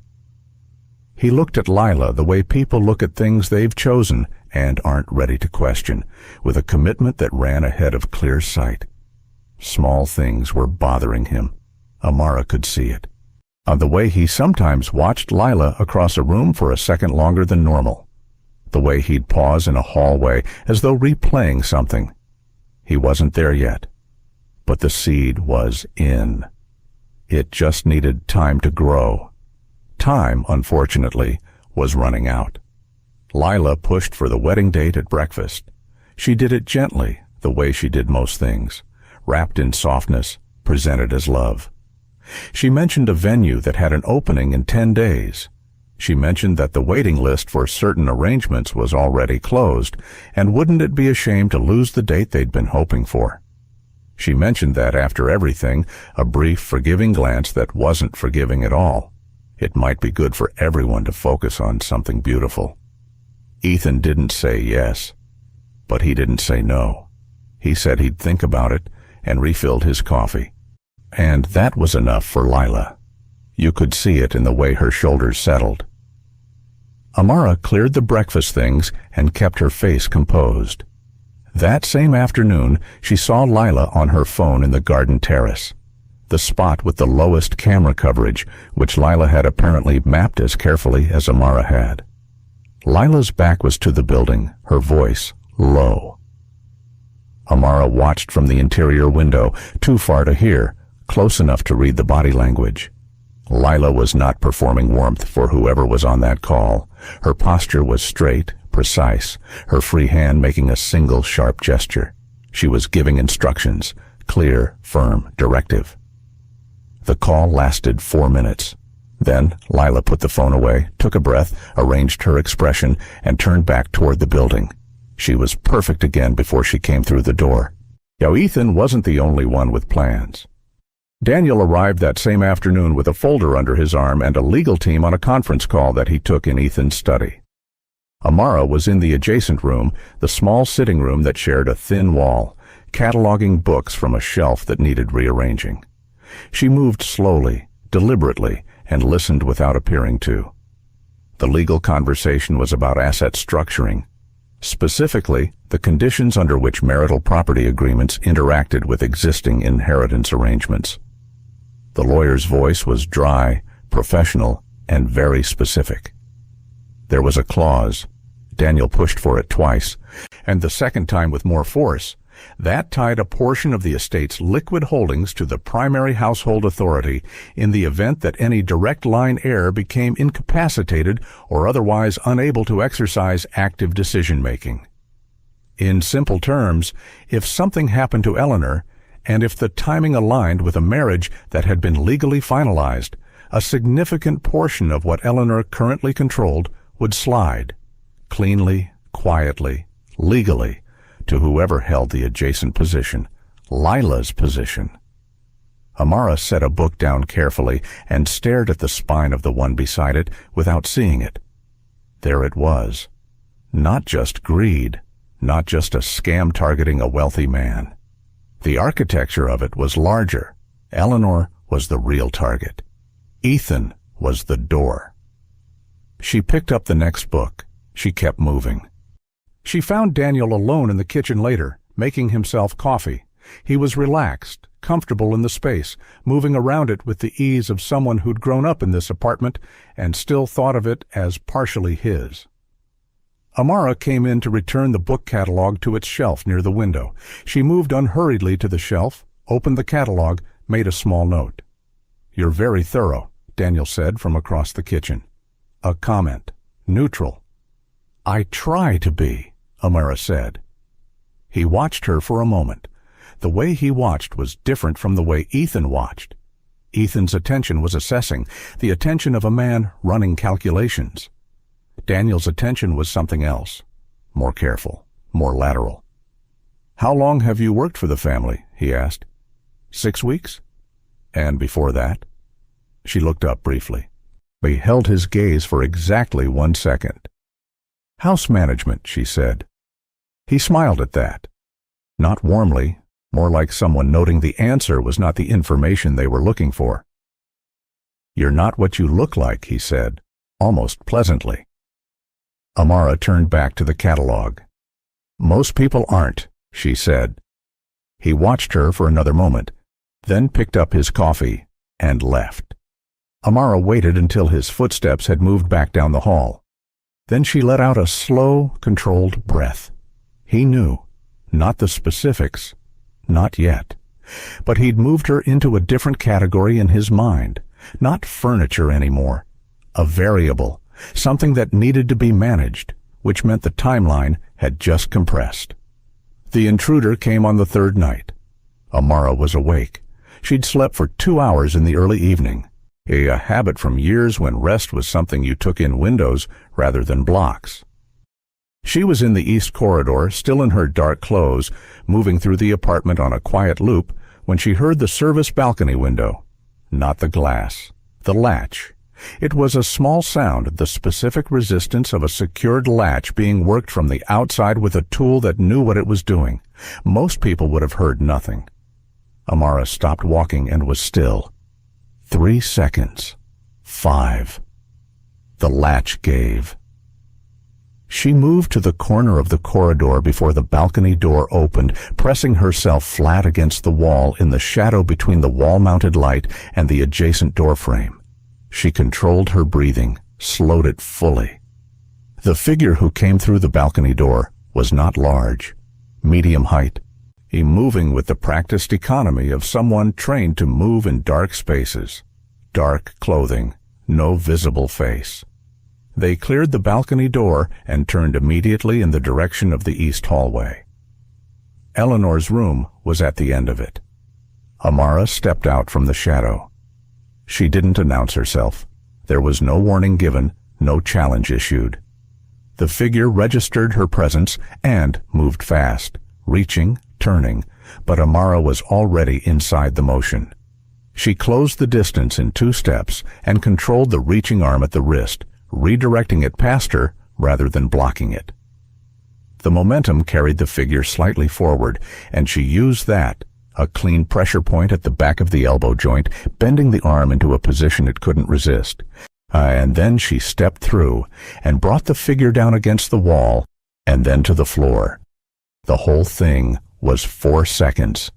He looked at Lila the way people look at things they've chosen and aren't ready to question, with a commitment that ran ahead of clear sight. Small things were bothering him. Amara could see it. On the way he sometimes watched Lila across a room for a second longer than normal. The way he'd pause in a hallway as though replaying something. He wasn't there yet, but the seed was in. It just needed time to grow. Time, unfortunately, was running out. Lila pushed for the wedding date at breakfast. She did it gently, the way she did most things, wrapped in softness, presented as love. She mentioned a venue that had an opening in 10 days. She mentioned that the waiting list for certain arrangements was already closed, and wouldn't it be a shame to lose the date they'd been hoping for? She mentioned that after everything, a brief, forgiving glance that wasn't forgiving at all. It might be good for everyone to focus on something beautiful. Ethan didn't say yes, but he didn't say no. He said he'd think about it and refilled his coffee. And that was enough for Lila. You could see it in the way her shoulders settled. Amara cleared the breakfast things and kept her face composed. That same afternoon, she saw Lila on her phone in the garden terrace, the spot with the lowest camera coverage, which Lila had apparently mapped as carefully as Amara had. Lila's back was to the building, her voice low. Amara watched from the interior window, too far to hear, close enough to read the body language. Lila was not performing warmth for whoever was on that call. Her posture was straight, precise, her free hand making a single sharp gesture. She was giving instructions, clear, firm, directive. The call lasted 4 minutes. Then Lila put the phone away, took a breath, arranged her expression, and turned back toward the building. She was perfect again before she came through the door. Now Ethan wasn't the only one with plans. Daniel arrived that same afternoon with a folder under his arm and a legal team on a conference call that he took in Ethan's study. Amara was in the adjacent room, the small sitting room that shared a thin wall, cataloging books from a shelf that needed rearranging. She moved slowly, deliberately, and listened without appearing to. The legal conversation was about asset structuring, specifically the conditions under which marital property agreements interacted with existing inheritance arrangements. The lawyer's voice was dry, professional, and very specific. There was a clause. Daniel pushed for it twice, and the second time with more force. That tied a portion of the estate's liquid holdings to the primary household authority in the event that any direct line heir became incapacitated or otherwise unable to exercise active decision-making. In simple terms, if something happened to Eleanor, and if the timing aligned with a marriage that had been legally finalized, a significant portion of what Eleanor currently controlled would slide, cleanly, quietly, legally, to whoever held the adjacent position, Lila's position. Amara set a book down carefully and stared at the spine of the one beside it without seeing it. There it was. Not just greed, not just a scam targeting a wealthy man. The architecture of it was larger. Eleanor was the real target. Ethan was the door. She picked up the next book. She kept moving. She found Daniel alone in the kitchen later, making himself coffee. He was relaxed, comfortable in the space, moving around it with the ease of someone who'd grown up in this apartment and still thought of it as partially his. Amara came in to return the book catalog to its shelf near the window. She moved unhurriedly to the shelf, opened the catalog, made a small note. "You're very thorough," Daniel said from across the kitchen. A comment. Neutral. "I try to be," Amara said. He watched her for a moment. The way he watched was different from the way Ethan watched. Ethan's attention was assessing, the attention of a man running calculations. Daniel's attention was something else, more careful, more lateral. "How long have you worked for the family?" he asked. 6 weeks? And before that? She looked up briefly. He held his gaze for exactly 1 second. "House management," she said. He smiled at that. Not warmly, more like someone noting the answer was not the information they were looking for. "You're not what you look like," he said, almost pleasantly. Amara turned back to the catalog. "Most people aren't," she said. He watched her for another moment, then picked up his coffee and left. Amara waited until his footsteps had moved back down the hall. Then she let out a slow, controlled breath. He knew, not the specifics, not yet. But he'd moved her into a different category in his mind, not furniture anymore, a variable, something that needed to be managed, which meant the timeline had just compressed. The intruder came on the third night. Amara was awake. She'd slept for 2 hours in the early evening, a habit from years when rest was something you took in windows rather than blocks. She was in the east corridor, still in her dark clothes, moving through the apartment on a quiet loop, when she heard the service balcony window. Not the glass, the latch. It was a small sound, the specific resistance of a secured latch being worked from the outside with a tool that knew what it was doing. Most people would have heard nothing. Amara stopped walking and was still. 3 seconds. 5. The latch gave. She moved to the corner of the corridor before the balcony door opened, pressing herself flat against the wall in the shadow between the wall-mounted light and the adjacent doorframe. She controlled her breathing, slowed it fully. The figure who came through the balcony door was not large, medium height, moving with the practiced economy of someone trained to move in dark spaces. Dark clothing, no visible face. They cleared the balcony door and turned immediately in the direction of the east hallway. Eleanor's room was at the end of it. Amara stepped out from the shadow. She didn't announce herself. There was no warning given, no challenge issued. The figure registered her presence and moved fast, reaching, turning, but Amara was already inside the motion. She closed the distance in 2 steps and controlled the reaching arm at the wrist, redirecting it past her rather than blocking it. The momentum carried the figure slightly forward, and she used that, a clean pressure point at the back of the elbow joint, bending the arm into a position it couldn't resist. And then she stepped through and brought the figure down against the wall and then to the floor. The whole thing was 4 seconds.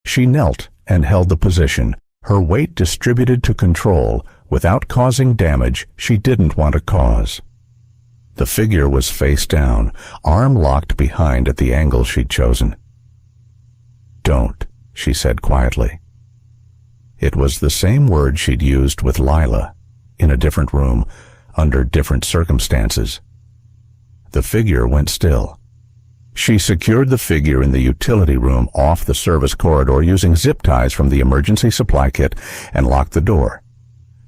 She knelt and held the position, her weight distributed to control, without causing damage she didn't want to cause. The figure was face down, arm locked behind at the angle she'd chosen. "Don't," she said quietly. It was the same word she'd used with Lila, in a different room, under different circumstances. The figure went still. She secured the figure in the utility room off the service corridor using zip ties from the emergency supply kit and locked the door.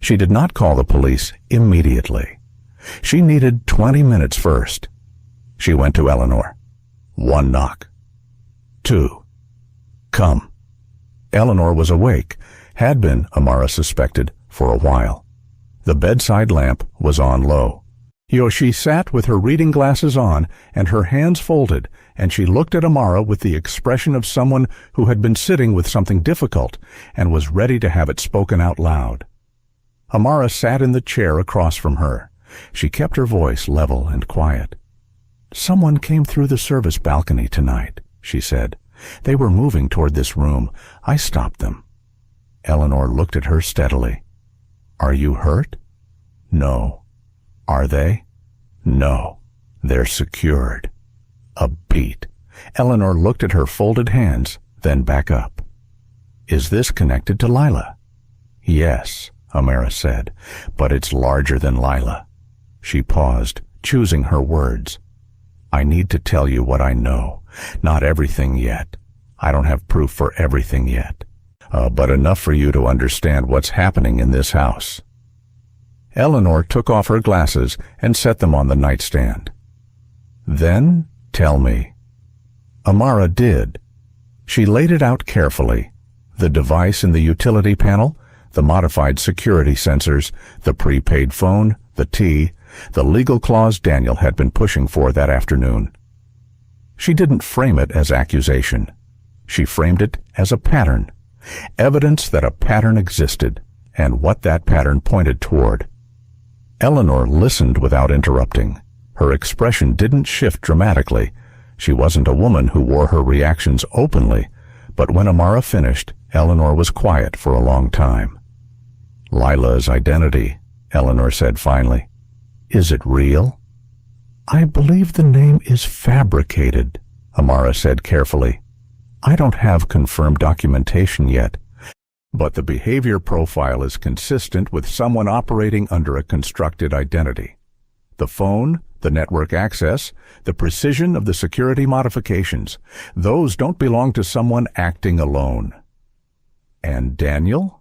She did not call the police immediately. She needed 20 minutes first. She went to Eleanor. 1 knock. 2. "Come." Eleanor was awake, had been, Amara suspected, for a while. The bedside lamp was on low. Yoshi sat with her reading glasses on and her hands folded, and she looked at Amara with the expression of someone who had been sitting with something difficult and was ready to have it spoken out loud. Amara sat in the chair across from her. She kept her voice level and quiet. "Someone came through the service balcony tonight," she said. "They were moving toward this room. I stopped them." Eleanor looked at her steadily. "Are you hurt?" "No." "Are they?" "No. They're secured." A beat. Eleanor looked at her folded hands, then back up. "Is this connected to Lila?" "Yes," Amara said, "but it's larger than Lila." She paused, choosing her words. "I need to tell you what I know. Not everything yet. I don't have proof for everything yet. But enough for you to understand what's happening in this house." Eleanor took off her glasses and set them on the nightstand. "Then tell me." Amara did. She laid it out carefully. The device in the utility panel, the modified security sensors, the prepaid phone, the tea, the legal clause Daniel had been pushing for that afternoon. She didn't frame it as accusation. She framed it as a pattern, evidence that a pattern existed and what that pattern pointed toward. Eleanor listened without interrupting. Her expression didn't shift dramatically. She wasn't a woman who wore her reactions openly, but when Amara finished, Eleanor was quiet for a long time. "Lila's identity," Eleanor said finally. "Is it real?" "I believe the name is fabricated," Amara said carefully. "I don't have confirmed documentation yet, but the behavior profile is consistent with someone operating under a constructed identity. The phone, the network access, the precision of the security modifications, those don't belong to someone acting alone." "And Daniel?"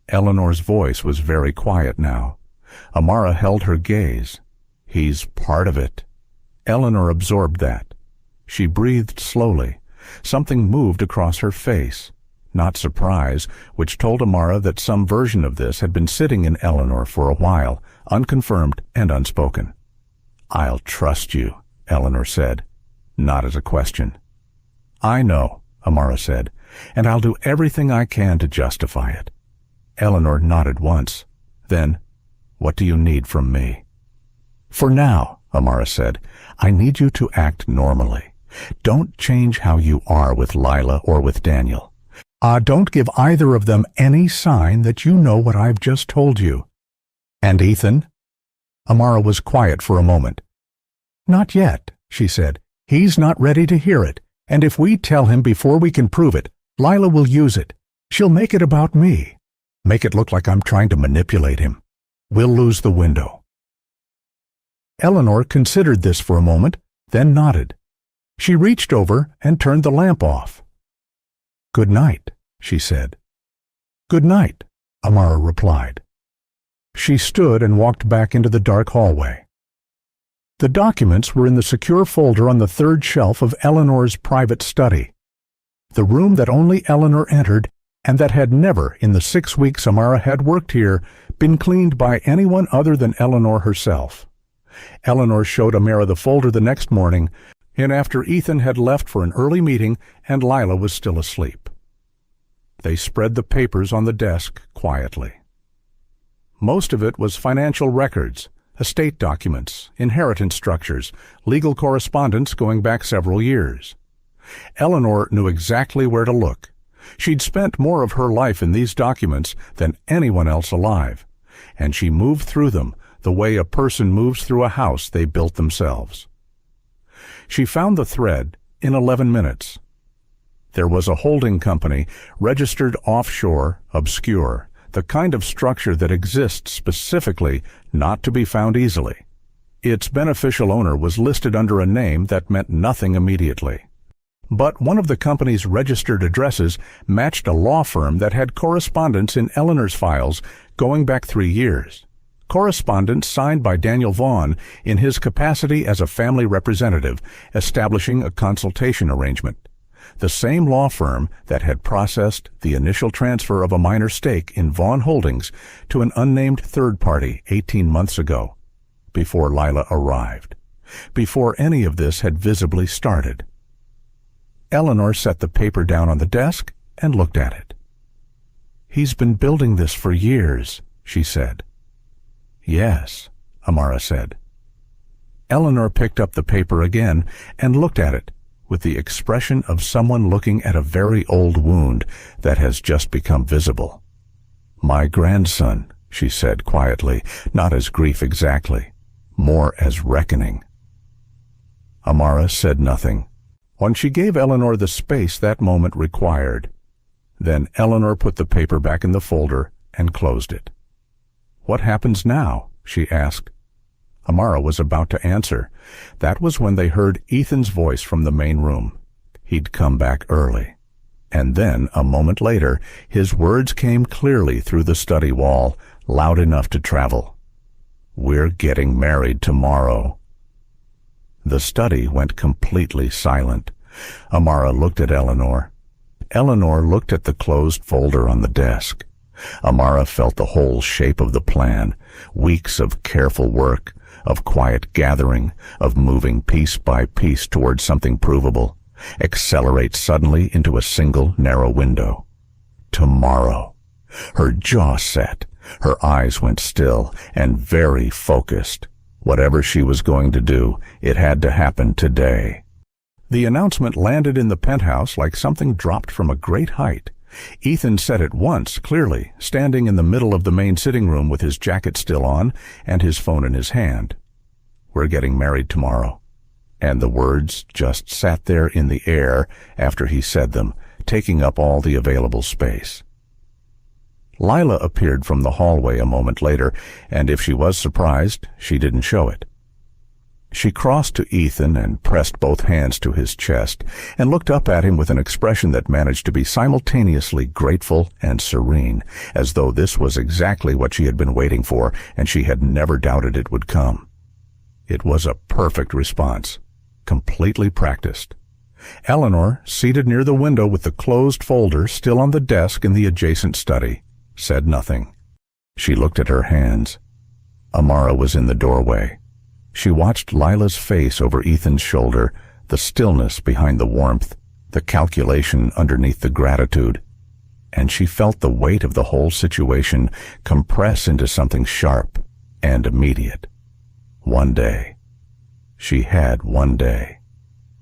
Eleanor's voice was very quiet now. Amara held her gaze. "He's part of it." Eleanor absorbed that. She breathed slowly. Something moved across her face. Not surprise, which told Amara that some version of this had been sitting in Eleanor for a while, unconfirmed and unspoken. "I'll trust you," Eleanor said, not as a question. "I know," Amara said, "and I'll do everything I can to justify it." Eleanor nodded once. Then, "What do you need from me?" "For now," Amara said, "I need you to act normally. Don't change how you are with Lila or with Daniel. Don't give either of them any sign that you know what I've just told you." "And Ethan?" Amara was quiet for a moment. "Not yet," she said. "He's not ready to hear it, and if we tell him before we can prove it, Lila will use it. She'll make it about me. Make it look like I'm trying to manipulate him. We'll lose the window." Eleanor considered this for a moment, then nodded. She reached over and turned the lamp off. "Good night," she said. "Good night," Amara replied. She stood and walked back into the dark hallway. The documents were in the secure folder on the third shelf of Eleanor's private study, the room that only Eleanor entered and that had never, in the 6 weeks Amara had worked here, been cleaned by anyone other than Eleanor herself. Eleanor showed Amara the folder the next morning, and after Ethan had left for an early meeting and Lila was still asleep. They spread the papers on the desk quietly. Most of it was financial records, estate documents, inheritance structures, legal correspondence going back several years. Eleanor knew exactly where to look. She'd spent more of her life in these documents than anyone else alive, and she moved through them the way a person moves through a house they built themselves. She found the thread in 11 minutes. There was a holding company, registered offshore, obscure, the kind of structure that exists specifically not to be found easily. Its beneficial owner was listed under a name that meant nothing immediately. But one of the company's registered addresses matched a law firm that had correspondence in Eleanor's files going back 3 years. Correspondence signed by Daniel Vaughn in his capacity as a family representative, establishing a consultation arrangement. The same law firm that had processed the initial transfer of a minor stake in Vaughn Holdings to an unnamed third party 18 months ago. before Lila arrived, before any of this had visibly started. Eleanor set the paper down on the desk and looked at it. "He's been building this for years," she said. "Yes," Amara said. Eleanor picked up the paper again and looked at it with the expression of someone looking at a very old wound that has just become visible. "My grandson," she said quietly, not as grief exactly, more as reckoning. Amara said nothing. When she gave Eleanor the space that moment required, then Eleanor put the paper back in the folder and closed it. "What happens now?" she asked. Amara was about to answer. That was when they heard Ethan's voice from the main room. He'd come back early. And then, a moment later, his words came clearly through the study wall, loud enough to travel. "We're getting married tomorrow." The study went completely silent. Amara looked at Eleanor. Eleanor looked at the closed folder on the desk. Amara felt the whole shape of the plan, weeks of careful work, of quiet gathering, of moving piece by piece towards something provable, accelerate suddenly into a single narrow window. Tomorrow. Her jaw set, her eyes went still and very focused. Whatever she was going to do, it had to happen today. The announcement landed in the penthouse like something dropped from a great height. Ethan said it once, clearly, standing in the middle of the main sitting room with his jacket still on and his phone in his hand. "We're getting married tomorrow." And the words just sat there in the air after he said them, taking up all the available space. Lila appeared from the hallway a moment later, and if she was surprised, she didn't show it. She crossed to Ethan and pressed both hands to his chest and looked up at him with an expression that managed to be simultaneously grateful and serene, as though this was exactly what she had been waiting for and she had never doubted it would come. It was a perfect response, completely practiced. Eleanor, seated near the window with the closed folder still on the desk in the adjacent study, said nothing. She looked at her hands. Amara was in the doorway. She watched Lila's face over Ethan's shoulder, the stillness behind the warmth, the calculation underneath the gratitude, and she felt the weight of the whole situation compress into something sharp and immediate. One day. She had one day.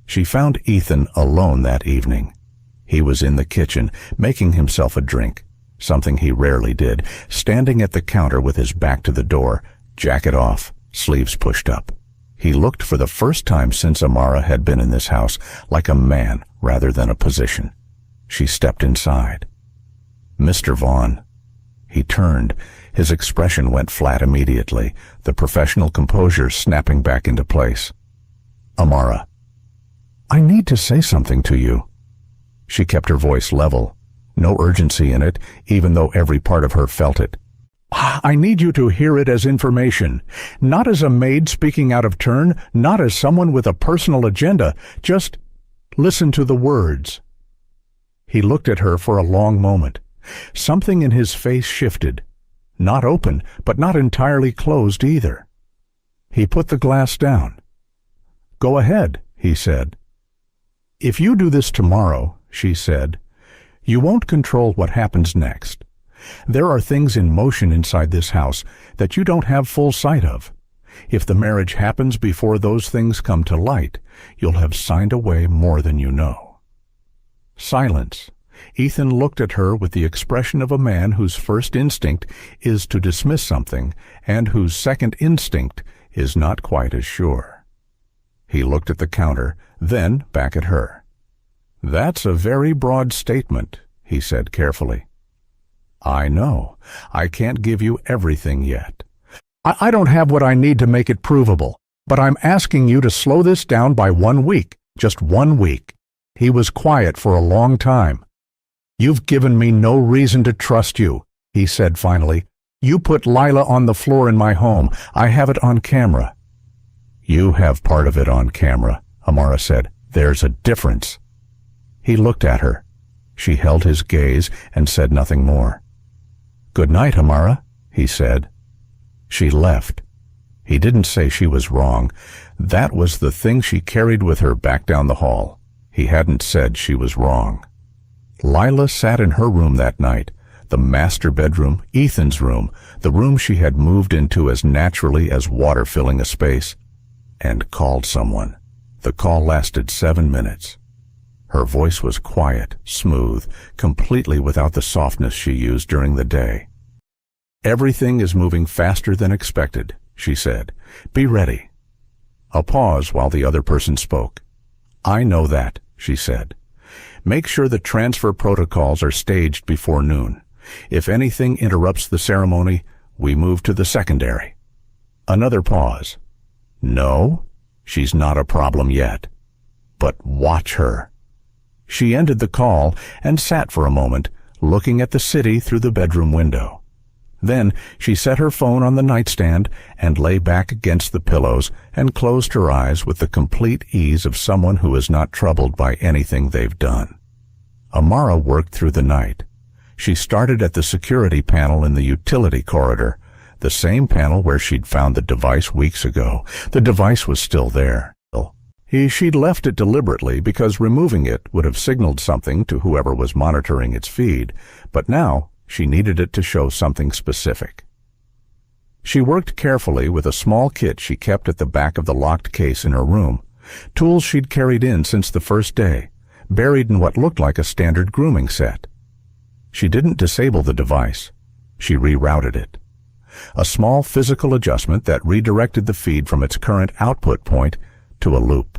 She found Ethan alone that evening. He was in the kitchen, making himself a drink, something he rarely did, standing at the counter with his back to the door, jacket off, sleeves pushed up. He looked for the first time since Amara had been in this house like a man rather than a position. She stepped inside. "Mr. Vaughn." He turned. His expression went flat immediately, the professional composure snapping back into place. "Amara, I need to say something to you." She kept her voice level, no urgency in it, even though every part of her felt it. "I need you to hear it as information, not as a maid speaking out of turn, not as someone with a personal agenda. Just listen to the words." He looked at her for a long moment. Something in his face shifted. Not open, but not entirely closed either. He put the glass down. "Go ahead," he said. "If you do this tomorrow," she said, "you won't control what happens next. There are things in motion inside this house that you don't have full sight of. If the marriage happens before those things come to light, you'll have signed away more than you know." Silence. Ethan looked at her with the expression of a man whose first instinct is to dismiss something and whose second instinct is not quite as sure. He looked at the counter, then back at her. "That's a very broad statement," he said carefully. "I know. I can't give you everything yet. I don't have what I need to make it provable, but I'm asking you to slow this down by 1 week, just 1 week." He was quiet for a long time. "You've given me no reason to trust you," he said finally. "You put Lila on the floor in my home. I have it on camera." "You have part of it on camera," Amara said. "There's a difference." He looked at her. She held his gaze and said nothing more. "Good night, Amara," he said. She left. He didn't say she was wrong. That was the thing she carried with her back down the hall. He hadn't said she was wrong. Lila sat in her room that night, the master bedroom, Ethan's room, the room she had moved into as naturally as water filling a space, and called someone. The call lasted 7 minutes. Her voice was quiet, smooth, completely without the softness she used during the day. "Everything is moving faster than expected," she said. "Be ready." A pause while the other person spoke. "I know that," she said. "Make sure the transfer protocols are staged before noon. If anything interrupts the ceremony, we move to the secondary." Another pause. "No, she's not a problem yet. But watch her." She ended the call and sat for a moment, looking at the city through the bedroom window. Then she set her phone on the nightstand and lay back against the pillows and closed her eyes with the complete ease of someone who is not troubled by anything they've done. Amara worked through the night. She started at the security panel in the utility corridor, the same panel where she'd found the device weeks ago. The device was still there. She'd left it deliberately because removing it would have signaled something to whoever was monitoring its feed, but now she needed it to show something specific. She worked carefully with a small kit she kept at the back of the locked case in her room, tools she'd carried in since the first day, buried in what looked like a standard grooming set. She didn't disable the device. She rerouted it. A small physical adjustment that redirected the feed from its current output point to a loop.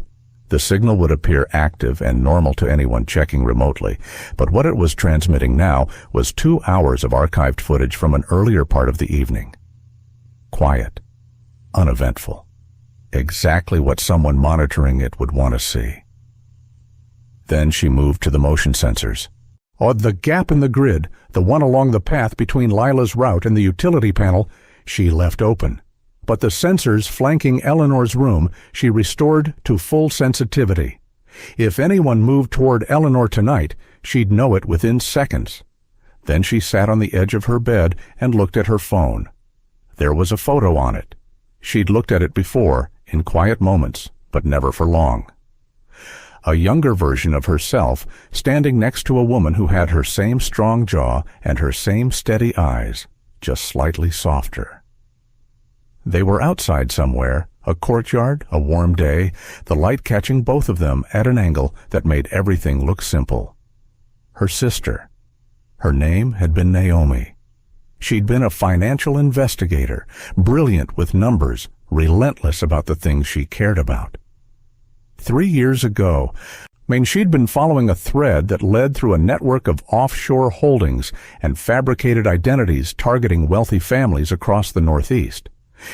The signal would appear active and normal to anyone checking remotely, but what it was transmitting now was 2 hours of archived footage from an earlier part of the evening. Quiet, uneventful, exactly what someone monitoring it would want to see. Then she moved to the motion sensors. The gap in the grid, the one along the path between Lila's route and the utility panel, she left open. But the sensors flanking Eleanor's room she restored to full sensitivity. If anyone moved toward Eleanor tonight, she'd know it within seconds. Then she sat on the edge of her bed and looked at her phone. There was a photo on it. She'd looked at it before, in quiet moments, but never for long. A younger version of herself standing next to a woman who had her same strong jaw and her same steady eyes, just slightly softer. They were outside somewhere, a courtyard, a warm day, the light catching both of them at an angle that made everything look simple. Her sister. Her name had been Naomi. She'd been a financial investigator, brilliant with numbers, relentless about the things she cared about. 3 years ago, she'd been following a thread that led through a network of offshore holdings and fabricated identities targeting wealthy families across the Northeast.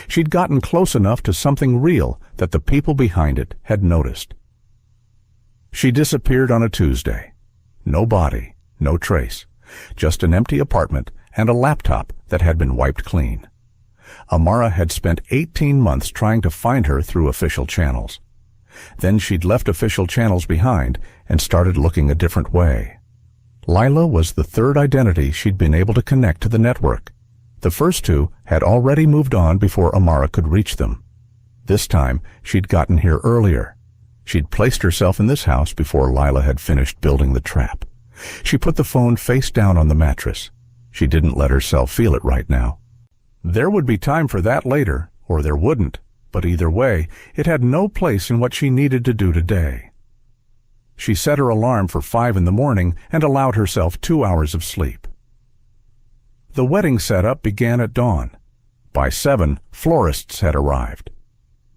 She'd gotten close enough to something real that the people behind it had noticed. She disappeared on a Tuesday. No body, no trace, just an empty apartment and a laptop that had been wiped clean. Amara had spent 18 months trying to find her through official channels. Then she'd left official channels behind and started looking a different way. Lila was the third identity she'd been able to connect to the network. The first two had already moved on before Amara could reach them. This time, she'd gotten here earlier. She'd placed herself in this house before Lila had finished building the trap. She put the phone face down on the mattress. She didn't let herself feel it right now. There would be time for that later, or there wouldn't, but either way, it had no place in what she needed to do today. She set her alarm for 5 in the morning and allowed herself 2 hours of sleep. The wedding setup began at dawn. By 7, florists had arrived.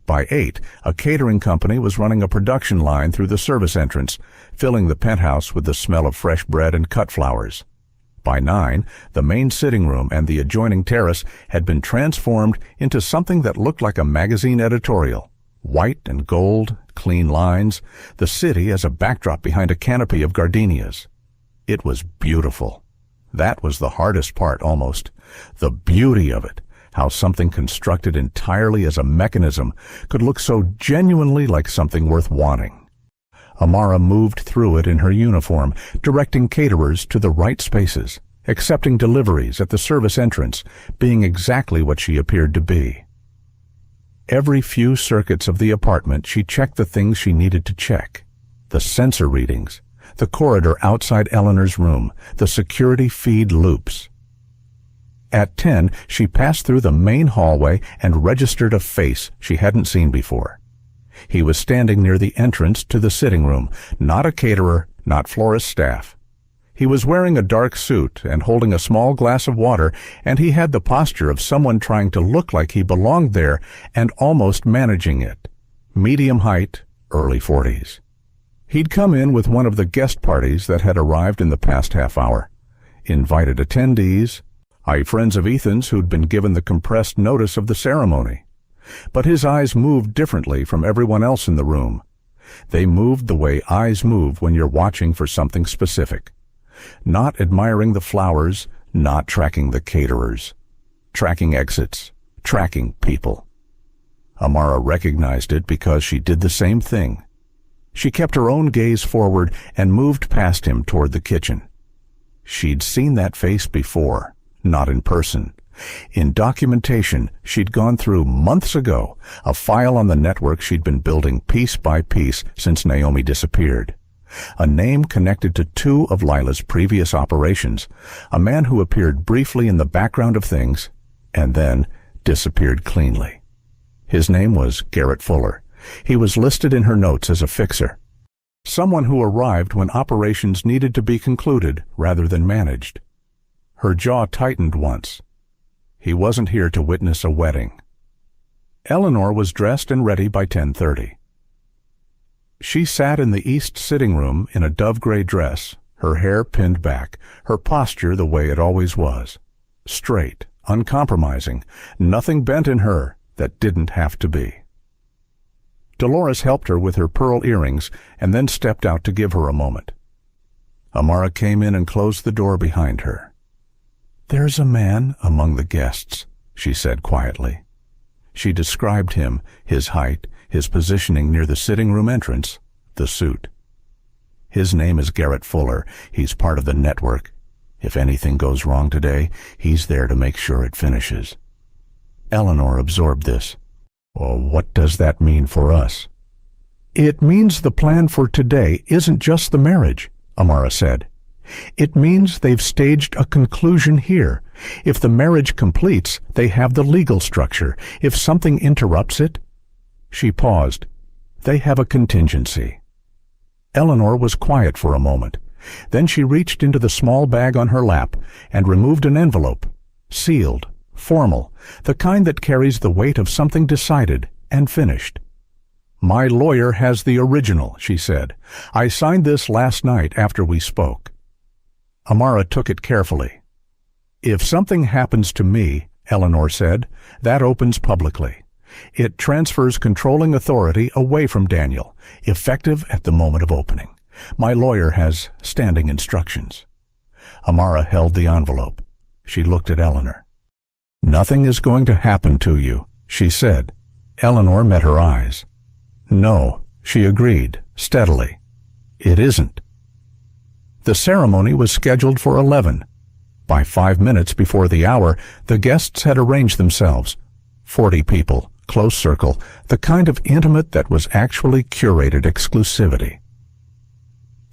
By 8, a catering company was running a production line through the service entrance, filling the penthouse with the smell of fresh bread and cut flowers. By 9, the main sitting room and the adjoining terrace had been transformed into something that looked like a magazine editorial. White and gold, clean lines, the city as a backdrop behind a canopy of gardenias. It was beautiful. That was the hardest part, almost. The beauty of it, how something constructed entirely as a mechanism could look so genuinely like something worth wanting. Amara moved through it in her uniform, directing caterers to the right spaces, accepting deliveries at the service entrance, being exactly what she appeared to be. Every few circuits of the apartment, she checked the things she needed to check. The sensor readings, the corridor outside Eleanor's room, the security feed loops. At 10, she passed through the main hallway and registered a face she hadn't seen before. He was standing near the entrance to the sitting room, not a caterer, not florist staff. He was wearing a dark suit and holding a small glass of water, and he had the posture of someone trying to look like he belonged there and almost managing it. Medium height, early 40s. He'd come in with one of the guest parties that had arrived in the past half hour. Invited attendees, friends of Ethan's who'd been given the compressed notice of the ceremony. But his eyes moved differently from everyone else in the room. They moved the way eyes move when you're watching for something specific. Not admiring the flowers, not tracking the caterers. Tracking exits, tracking people. Amara recognized it because she did the same thing. She kept her own gaze forward and moved past him toward the kitchen. She'd seen that face before, not in person. In documentation she'd gone through months ago, a file on the network she'd been building piece by piece since Naomi disappeared. A name connected to 2 of Lila's previous operations, a man who appeared briefly in the background of things and then disappeared cleanly. His name was Garrett Fuller. He was listed in her notes as a fixer. Someone who arrived when operations needed to be concluded rather than managed. Her jaw tightened once. He wasn't here to witness a wedding. Eleanor was dressed and ready by 10:30. She sat in the east sitting room in a dove-gray dress, her hair pinned back, her posture the way it always was. Straight, uncompromising, nothing bent in her that didn't have to be. Dolores helped her with her pearl earrings and then stepped out to give her a moment. Amara came in and closed the door behind her. "There's a man among the guests," she said quietly. She described him, his height, his positioning near the sitting room entrance, the suit. "His name is Garrett Fuller. He's part of the network. If anything goes wrong today, he's there to make sure it finishes." Eleanor absorbed this. "Well, what does that mean for us?" "It means the plan for today isn't just the marriage," Amara said. "It means they've staged a conclusion here. If the marriage completes, they have the legal structure. If something interrupts it—" She paused. "They have a contingency." Eleanor was quiet for a moment. Then she reached into the small bag on her lap and removed an envelope, sealed, formal, the kind that carries the weight of something decided and finished. "My lawyer has the original," she said. "I signed this last night after we spoke." Amara took it carefully. "If something happens to me," Eleanor said, "that opens publicly. It transfers controlling authority away from Daniel, effective at the moment of opening. My lawyer has standing instructions." Amara held the envelope. She looked at Eleanor. "Nothing is going to happen to you," she said. Eleanor met her eyes. "No," she agreed, steadily. "It isn't." The ceremony was scheduled for 11. By 5 minutes before the hour, the guests had arranged themselves. 40 people, close circle, the kind of intimate that was actually curated exclusivity.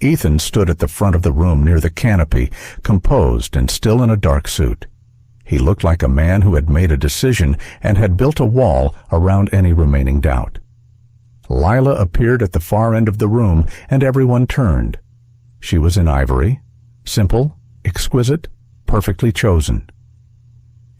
Ethan stood at the front of the room near the canopy, composed and still in a dark suit. He looked like a man who had made a decision and had built a wall around any remaining doubt. Lila appeared at the far end of the room, and everyone turned. She was in ivory, simple, exquisite, perfectly chosen.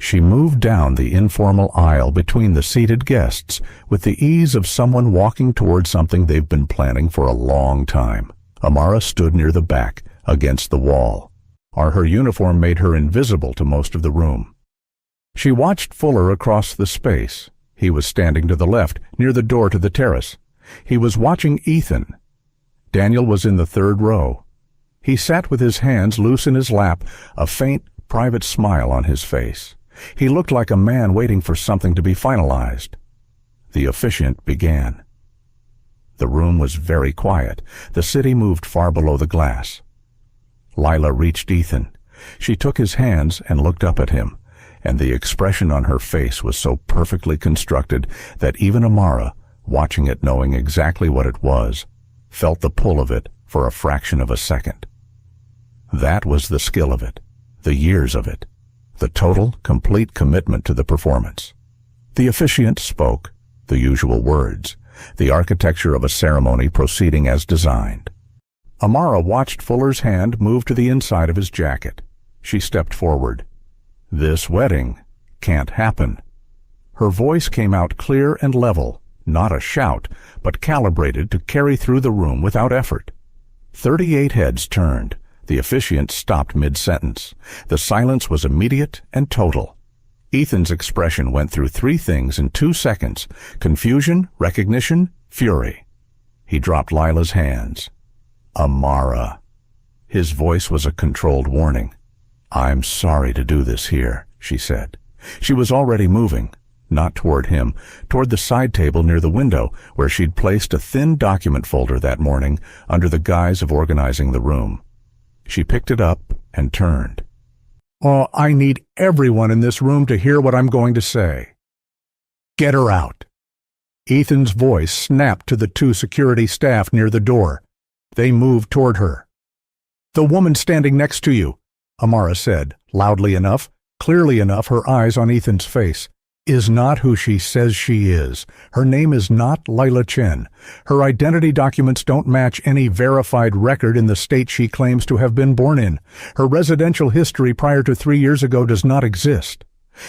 She moved down the informal aisle between the seated guests with the ease of someone walking toward something they've been planning for a long time. Amara stood near the back, against the wall. Her uniform made her invisible to most of the room. She watched Fuller across the space. He was standing to the left, near the door to the terrace. He was watching Ethan. Daniel was in the third row. He sat with his hands loose in his lap, a faint, private smile on his face. He looked like a man waiting for something to be finalized. The officiant began. The room was very quiet. The city moved far below the glass. Lila reached Ethan. She took his hands and looked up at him. and the expression on her face was so perfectly constructed that even Amara, watching it knowing exactly what it was, felt the pull of it for a fraction of a second. That was the skill of it, the years of it, the total, complete commitment to the performance. The officiant spoke, the usual words, the architecture of a ceremony proceeding as designed. Amara watched Fuller's hand move to the inside of his jacket. She stepped forward. "This wedding can't happen." Her voice came out clear and level, not a shout, but calibrated to carry through the room without effort. 38 heads turned. The officiant stopped mid-sentence. The silence was immediate and total. Ethan's expression went through 3 things in 2 seconds: confusion, recognition, fury. He dropped Lila's hands. "Amara." His voice was a controlled warning. "I'm sorry to do this here," she said. She was already moving, not toward him, toward the side table near the window where she'd placed a thin document folder that morning under the guise of organizing the room. She picked it up and turned. "Oh, I need everyone in this room to hear what I'm going to say. Get her out." Ethan's voice snapped to the 2 security staff near the door. They moved toward her. "The woman standing next to you," Amara said, loudly enough, clearly enough, her eyes on Ethan's face, "is not who she says she is. Her name is not Lila Chen. Her identity documents don't match any verified record in the state she claims to have been born in. Her residential history prior to 3 years ago does not exist."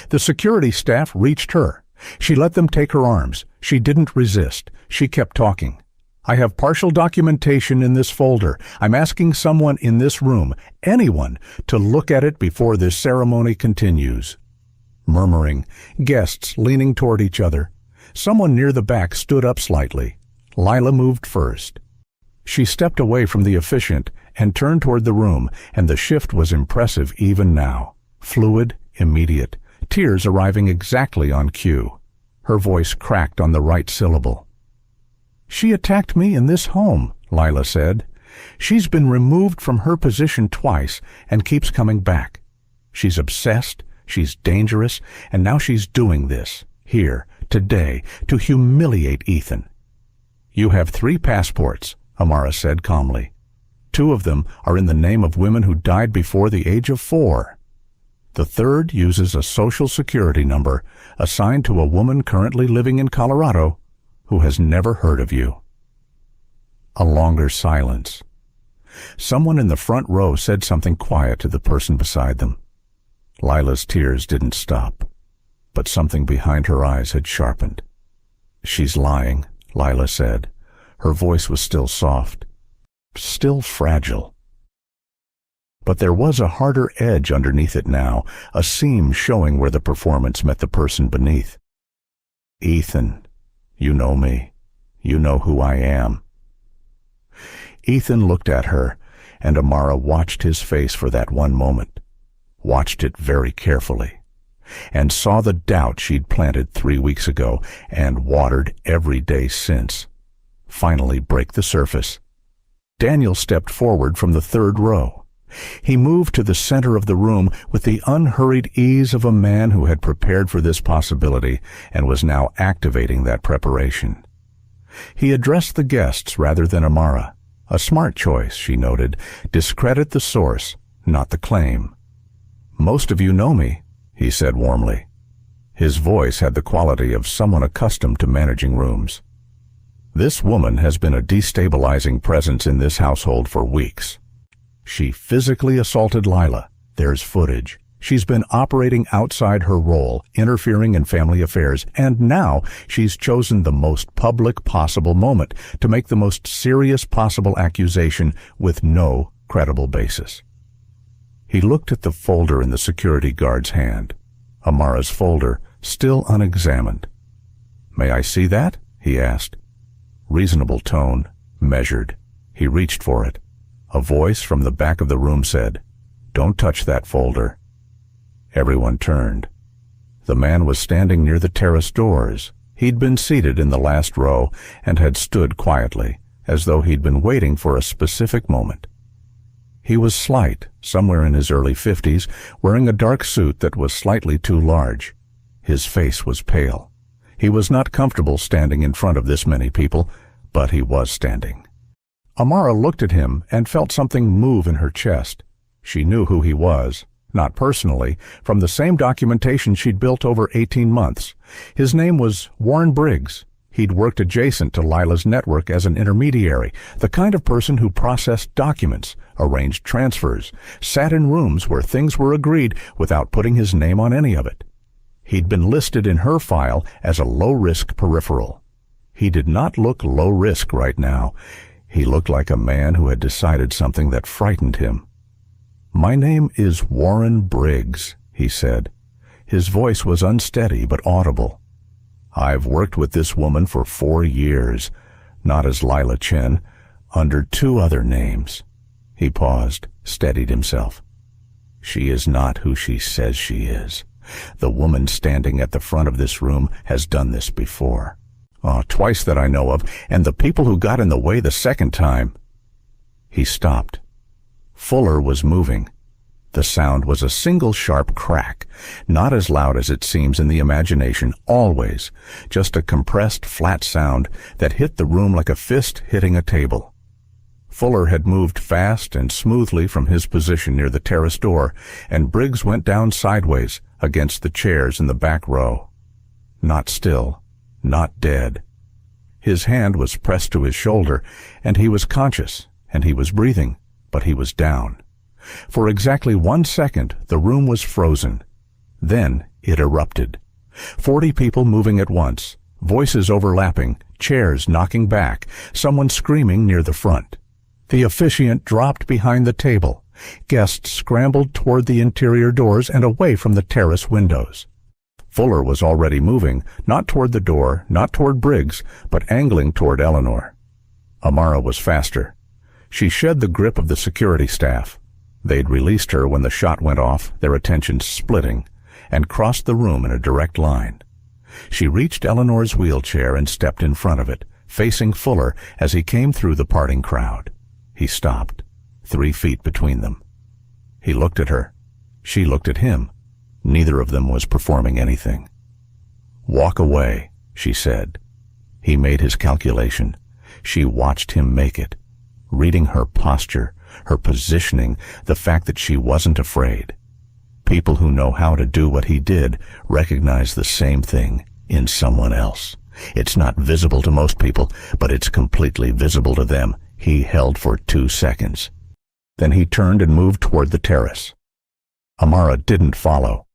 The security staff reached her. She let them take her arms. She didn't resist. She kept talking. "I have partial documentation in this folder. I'm asking someone in this room, anyone, to look at it before this ceremony continues." Murmuring, guests leaning toward each other. Someone near the back stood up slightly. Lila moved first. She stepped away from the officiant and turned toward the room, and the shift was impressive even now. Fluid, immediate, tears arriving exactly on cue. Her voice cracked on the right syllable. "She attacked me in this home," Lila said. "She's been removed from her position twice and keeps coming back. She's obsessed. She's dangerous, and now she's doing this, here, today, to humiliate Ethan." "You have 3 passports," Amara said calmly. 2 of them are in the name of women who died before the age of 4. The 3rd uses a social security number assigned to a woman currently living in Colorado who has never heard of you." A longer silence. Someone in the front row said something quiet to the person beside them. Lila's tears didn't stop, but something behind her eyes had sharpened. "She's lying," Lila said. Her voice was still soft, still fragile. But there was a harder edge underneath it now, a seam showing where the performance met the person beneath. "Ethan, you know me. You know who I am." Ethan looked at her, and Amara watched his face for that one moment. Watched it very carefully, and saw the doubt she'd planted 3 weeks ago and watered every day since finally break the surface. Daniel stepped forward from the 3rd row. He moved to the center of the room with the unhurried ease of a man who had prepared for this possibility and was now activating that preparation. He addressed the guests rather than Amara. A smart choice, she noted. Discredit the source, not the claim. "Most of you know me," he said warmly. His voice had the quality of someone accustomed to managing rooms. "This woman has been a destabilizing presence in this household for weeks. She physically assaulted Lila. There's footage. She's been operating outside her role, interfering in family affairs, and now she's chosen the most public possible moment to make the most serious possible accusation with no credible basis." He looked at the folder in the security guard's hand. Amara's folder, still unexamined. "May I see that?" he asked. Reasonable tone, measured. He reached for it. A voice from the back of the room said, "Don't touch that folder." Everyone turned. The man was standing near the terrace doors. He'd been seated in the last row and had stood quietly, as though he'd been waiting for a specific moment. He was slight, somewhere in his early 50s, wearing a dark suit that was slightly too large. His face was pale. He was not comfortable standing in front of this many people, but he was standing. Amara looked at him and felt something move in her chest. She knew who he was, not personally, from the same documentation she'd built over 18 months. His name was Warren Briggs. He'd worked adjacent to Lila's network as an intermediary, the kind of person who processed documents, arranged transfers, sat in rooms where things were agreed without putting his name on any of it. He'd been listed in her file as a low-risk peripheral. He did not look low-risk right now. He looked like a man who had decided something that frightened him. "My name is Warren Briggs," he said. His voice was unsteady but audible. "I've worked with this woman for 4 years, not as Lila Chen, under 2 other names." He paused, steadied himself. "She is not who she says she is. The woman standing at the front of this room has done this before. Twice that I know of, and the people who got in the way the second time." He stopped. Fuller was moving. The sound was a single sharp crack, not as loud as it seems in the imagination, always, just a compressed, flat sound that hit the room like a fist hitting a table. Fuller had moved fast and smoothly from his position near the terrace door, and Briggs went down sideways against the chairs in the back row. Not still, not dead. His hand was pressed to his shoulder, and he was conscious, and he was breathing, but he was down. For exactly 1 second, the room was frozen. Then it erupted. 40 people moving at once, voices overlapping, chairs knocking back, someone screaming near the front. The officiant dropped behind the table. Guests scrambled toward the interior doors and away from the terrace windows. Fuller was already moving, not toward the door, not toward Briggs, but angling toward Eleanor. Amara was faster. She shed the grip of the security staff. They'd released her when the shot went off, their attention splitting, and crossed the room in a direct line. She reached Eleanor's wheelchair and stepped in front of it, facing Fuller as he came through the parting crowd. He stopped, 3 feet between them. He looked at her. She looked at him. Neither of them was performing anything. "Walk away," she said. He made his calculation. She watched him make it, reading her posture, her positioning, the fact that she wasn't afraid. People who know how to do what he did recognize the same thing in someone else. It's not visible to most people, but it's completely visible to them. He held for 2 seconds. Then he turned and moved toward the terrace. Amara didn't follow.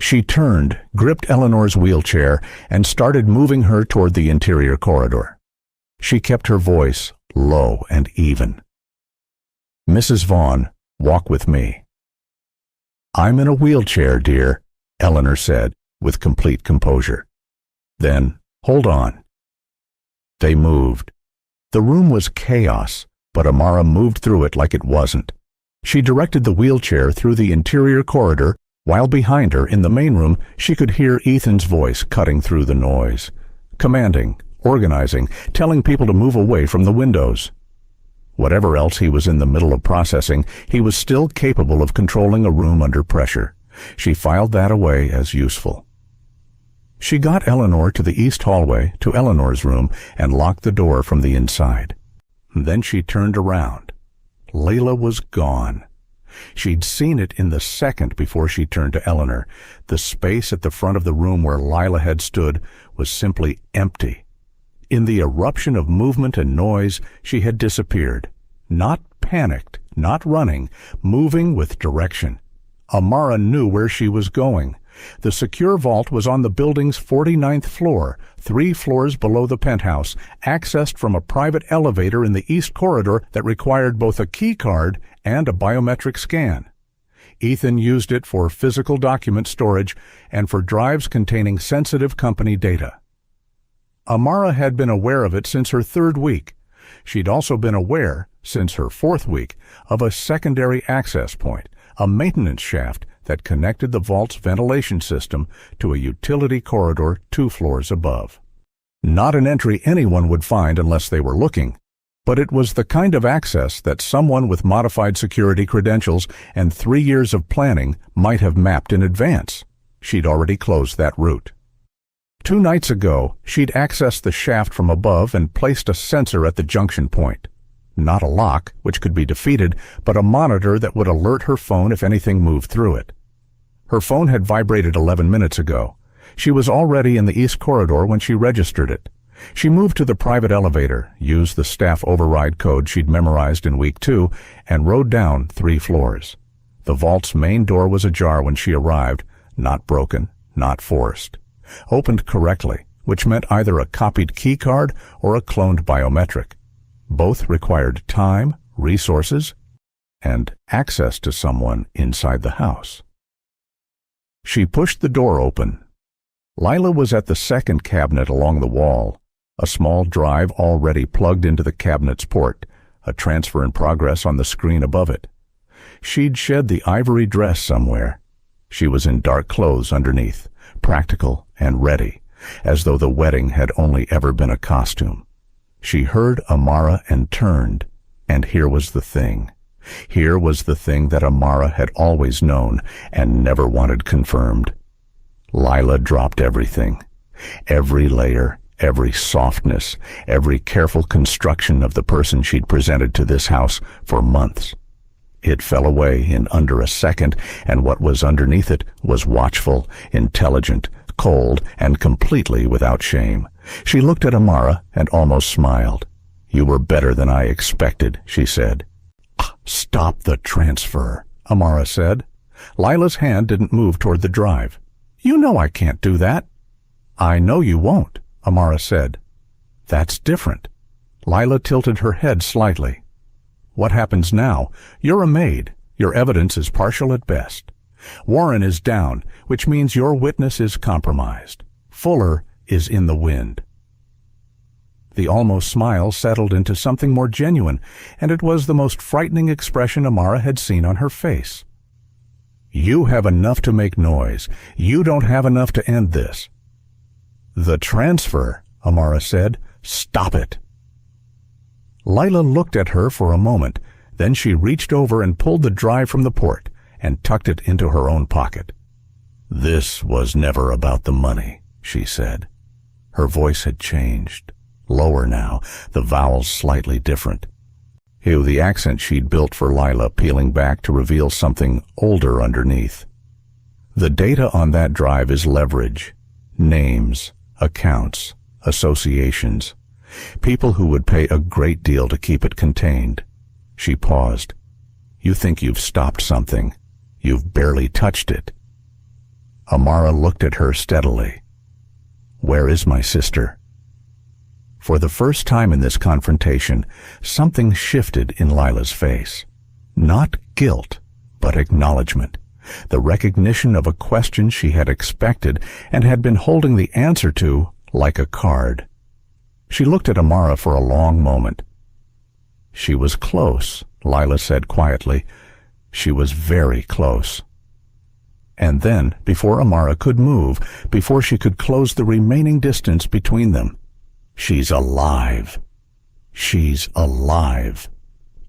She turned, gripped Eleanor's wheelchair, and started moving her toward the interior corridor. She kept her voice low and even. "Mrs. Vaughn, walk with me." "I'm in a wheelchair, dear," Eleanor said, with complete composure. Then, "Hold on." They moved. The room was chaos, but Amara moved through it like it wasn't. She directed the wheelchair through the interior corridor, while behind her, in the main room, she could hear Ethan's voice cutting through the noise, commanding, organizing, telling people to move away from the windows. Whatever else he was in the middle of processing, he was still capable of controlling a room under pressure. She filed that away as useful. She got Eleanor to the east hallway, to Eleanor's room, and locked the door from the inside. Then she turned around. Lila was gone. She'd seen it in the second before she turned to Eleanor. The space at the front of the room where Lila had stood was simply empty. In the eruption of movement and noise, she had disappeared. Not panicked, not running, moving with direction. Amara knew where she was going. The secure vault was on the building's 49th floor, 3 floors below the penthouse, accessed from a private elevator in the east corridor that required both a key card and a biometric scan. Ethan used it for physical document storage and for drives containing sensitive company data. Amara had been aware of it since her 3rd week. She'd also been aware, since her 4th week, of a secondary access point, a maintenance shaft that connected the vault's ventilation system to a utility corridor 2 floors above. Not an entry anyone would find unless they were looking, But it was the kind of access that someone with modified security credentials and 3 years of planning might have mapped in advance. She'd already closed that route. 2 nights ago, she'd accessed the shaft from above and placed a sensor at the junction point. Not a lock, which could be defeated, but a monitor that would alert her phone if anything moved through it. Her phone had vibrated 11 minutes ago. She was already in the East Corridor when she registered it. She moved to the private elevator, used the staff override code she'd memorized in week 2, and rode down 3 floors. The vault's main door was ajar when she arrived, not broken, not forced. Opened correctly, which meant either a copied key card or a cloned biometric. Both required time, resources, and access to someone inside the house. She pushed the door open. Lila was at the second cabinet along the wall, a small drive already plugged into the cabinet's port, a transfer in progress on the screen above it. She'd shed the ivory dress somewhere. She was in dark clothes underneath, practical and ready, as though the wedding had only ever been a costume. She heard Amara and turned, and here was the thing. Here was the thing that Amara had always known and never wanted confirmed. Lila dropped everything. Every layer, every softness, every careful construction of the person she'd presented to this house for months. It fell away in under a second, and what was underneath it was watchful, intelligent, cold, and completely without shame. She looked at Amara and almost smiled. "You were better than I expected," she said. "Stop the transfer," Amara said. Lila's hand didn't move toward the drive. "You know I can't do that." "I know you won't," Amara said. "That's different." Lila tilted her head slightly. "What happens now? You're a maid. Your evidence is partial at best. Warren is down, which means your witness is compromised. Fuller is in the wind." The almost smile settled into something more genuine, and it was the most frightening expression Amara had seen on her face. "You have enough to make noise. You don't have enough to end this." "The transfer," Amara said. "Stop it." Lila looked at her for a moment, then she reached over and pulled the drive from the port and tucked it into her own pocket. "This was never about the money," she said. Her voice had changed. Lower now, the vowels slightly different. The accent she'd built for Lila peeling back to reveal something older underneath. "The data on that drive is leverage. Names, accounts, associations. People who would pay a great deal to keep it contained." She paused. "You think you've stopped something. You've barely touched it." Amara looked at her steadily. "Where is my sister?" For the first time in this confrontation, something shifted in Lila's face. Not guilt, but acknowledgement. The recognition of a question she had expected and had been holding the answer to like a card. She looked at Amara for a long moment. "She was close," Lila said quietly. "She was very close." And then, before Amara could move, before she could close the remaining distance between them, "She's alive. She's alive."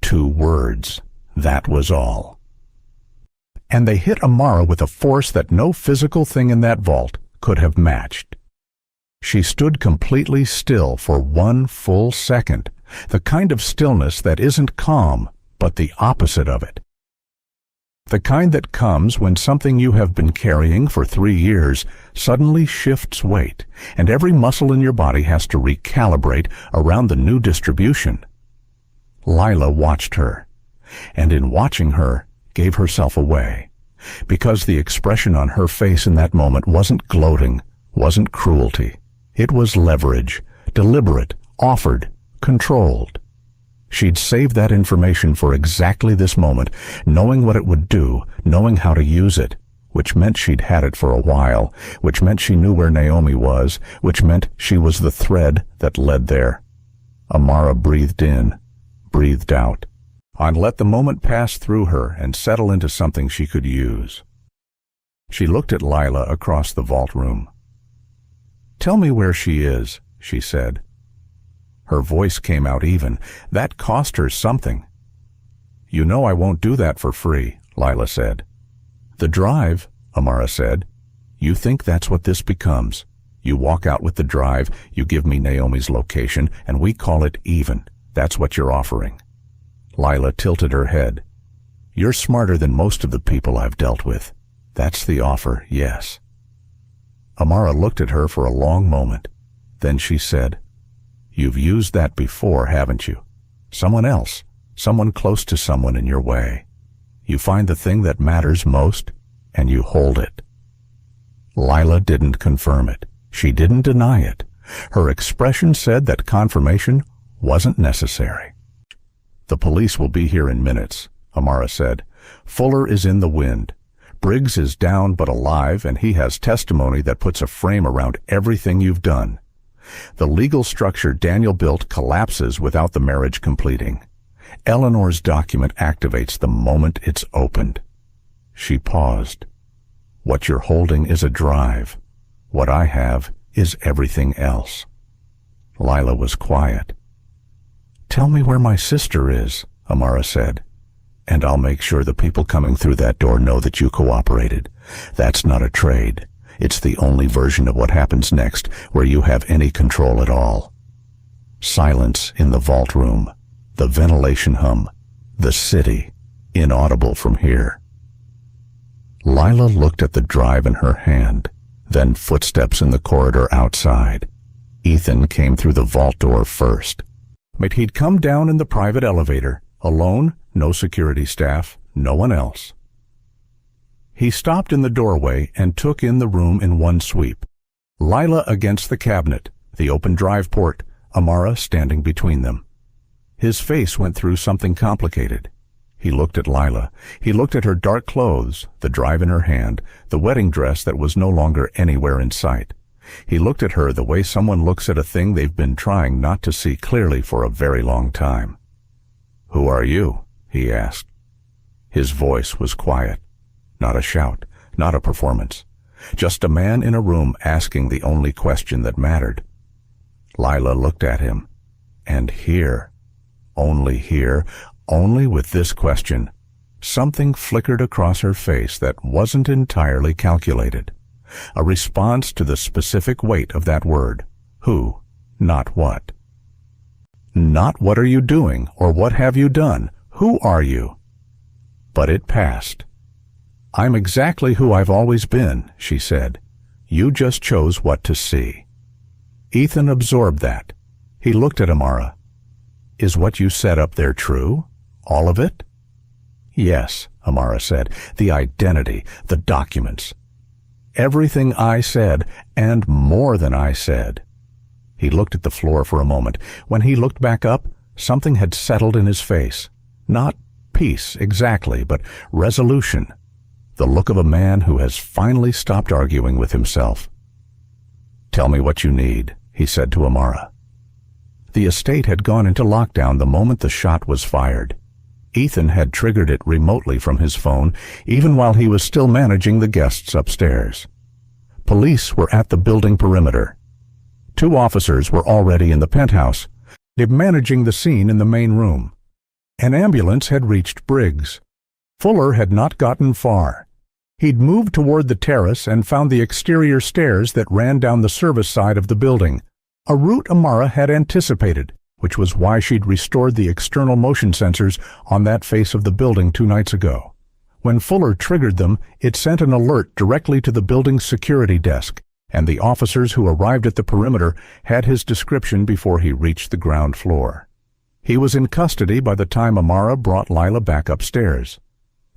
2 words. That was all. And they hit Amara with a force that no physical thing in that vault could have matched. She stood completely still for 1 full second, the kind of stillness that isn't calm, but the opposite of it. The kind that comes when something you have been carrying for 3 years suddenly shifts weight, and every muscle in your body has to recalibrate around the new distribution. Lila watched her, and in watching her, gave herself away, because the expression on her face in that moment wasn't gloating, wasn't cruelty. It was leverage, deliberate, offered, controlled. She'd saved that information for exactly this moment, knowing what it would do, knowing how to use it, which meant she'd had it for a while, which meant she knew where Naomi was, which meant she was the thread that led there. Amara breathed in, breathed out, and let the moment pass through her and settle into something she could use. She looked at Lila across the vault room. "Tell me where she is," she said. Her voice came out even. That cost her something. "You know I won't do that for free," Lila said. "The drive," Amara said. "You think that's what this becomes. You walk out with the drive, you give me Naomi's location, and we call it even. That's what you're offering." Lila tilted her head. "You're smarter than most of the people I've dealt with. That's the offer, yes." Amara looked at her for a long moment. Then she said, "You've used that before, haven't you? Someone else, someone close to someone in your way. You find the thing that matters most, and you hold it." Lila didn't confirm it. She didn't deny it. Her expression said that confirmation wasn't necessary. "The police will be here in minutes," Amara said. "Fuller is in the wind. Briggs is down but alive, and he has testimony that puts a frame around everything you've done. The legal structure Daniel built collapses without the marriage completing. Eleanor's document activates the moment it's opened." She paused. "What you're holding is a drive. What I have is everything else." Lila was quiet. "Tell me where my sister is," Amara said, "and I'll make sure the people coming through that door know that you cooperated. That's not a trade. It's the only version of what happens next where you have any control at all." Silence in the vault room. The ventilation hum. The city, inaudible from here. Lila looked at the drive in her hand, then footsteps in the corridor outside. Ethan came through the vault door first. But he'd come down in the private elevator, alone, no security staff, no one else. He stopped in the doorway and took in the room in one sweep. Lila against the cabinet, the open drive port, Amara standing between them. His face went through something complicated. He looked at Lila. He looked at her dark clothes, the drive in her hand, the wedding dress that was no longer anywhere in sight. He looked at her the way someone looks at a thing they've been trying not to see clearly for a very long time. "Who are you?" he asked. His voice was quiet. Not a shout, not a performance. Just a man in a room asking the only question that mattered. Lila looked at him. And here, only with this question, something flickered across her face that wasn't entirely calculated. A response to the specific weight of that word. Who, not what. Not what are you doing, or what have you done? Who are you? But it passed. "I'm exactly who I've always been," she said. "You just chose what to see." Ethan absorbed that. He looked at Amara. "Is what you set up there true? All of it?" "Yes," Amara said. "The identity, the documents. Everything I said, and more than I said." He looked at the floor for a moment. When he looked back up, something had settled in his face. Not peace exactly, but resolution. The look of a man who has finally stopped arguing with himself. "Tell me what you need," he said to Amara. The estate had gone into lockdown the moment the shot was fired. Ethan had triggered it remotely from his phone, even while he was still managing the guests upstairs. Police were at the building perimeter. 2 officers were already in the penthouse, managing the scene in the main room. An ambulance had reached Briggs. Fuller had not gotten far. He'd moved toward the terrace and found the exterior stairs that ran down the service side of the building, a route Amara had anticipated, which was why she'd restored the external motion sensors on that face of the building 2 nights ago. When Fuller triggered them, it sent an alert directly to the building's security desk, and the officers who arrived at the perimeter had his description before he reached the ground floor. He was in custody by the time Amara brought Lila back upstairs.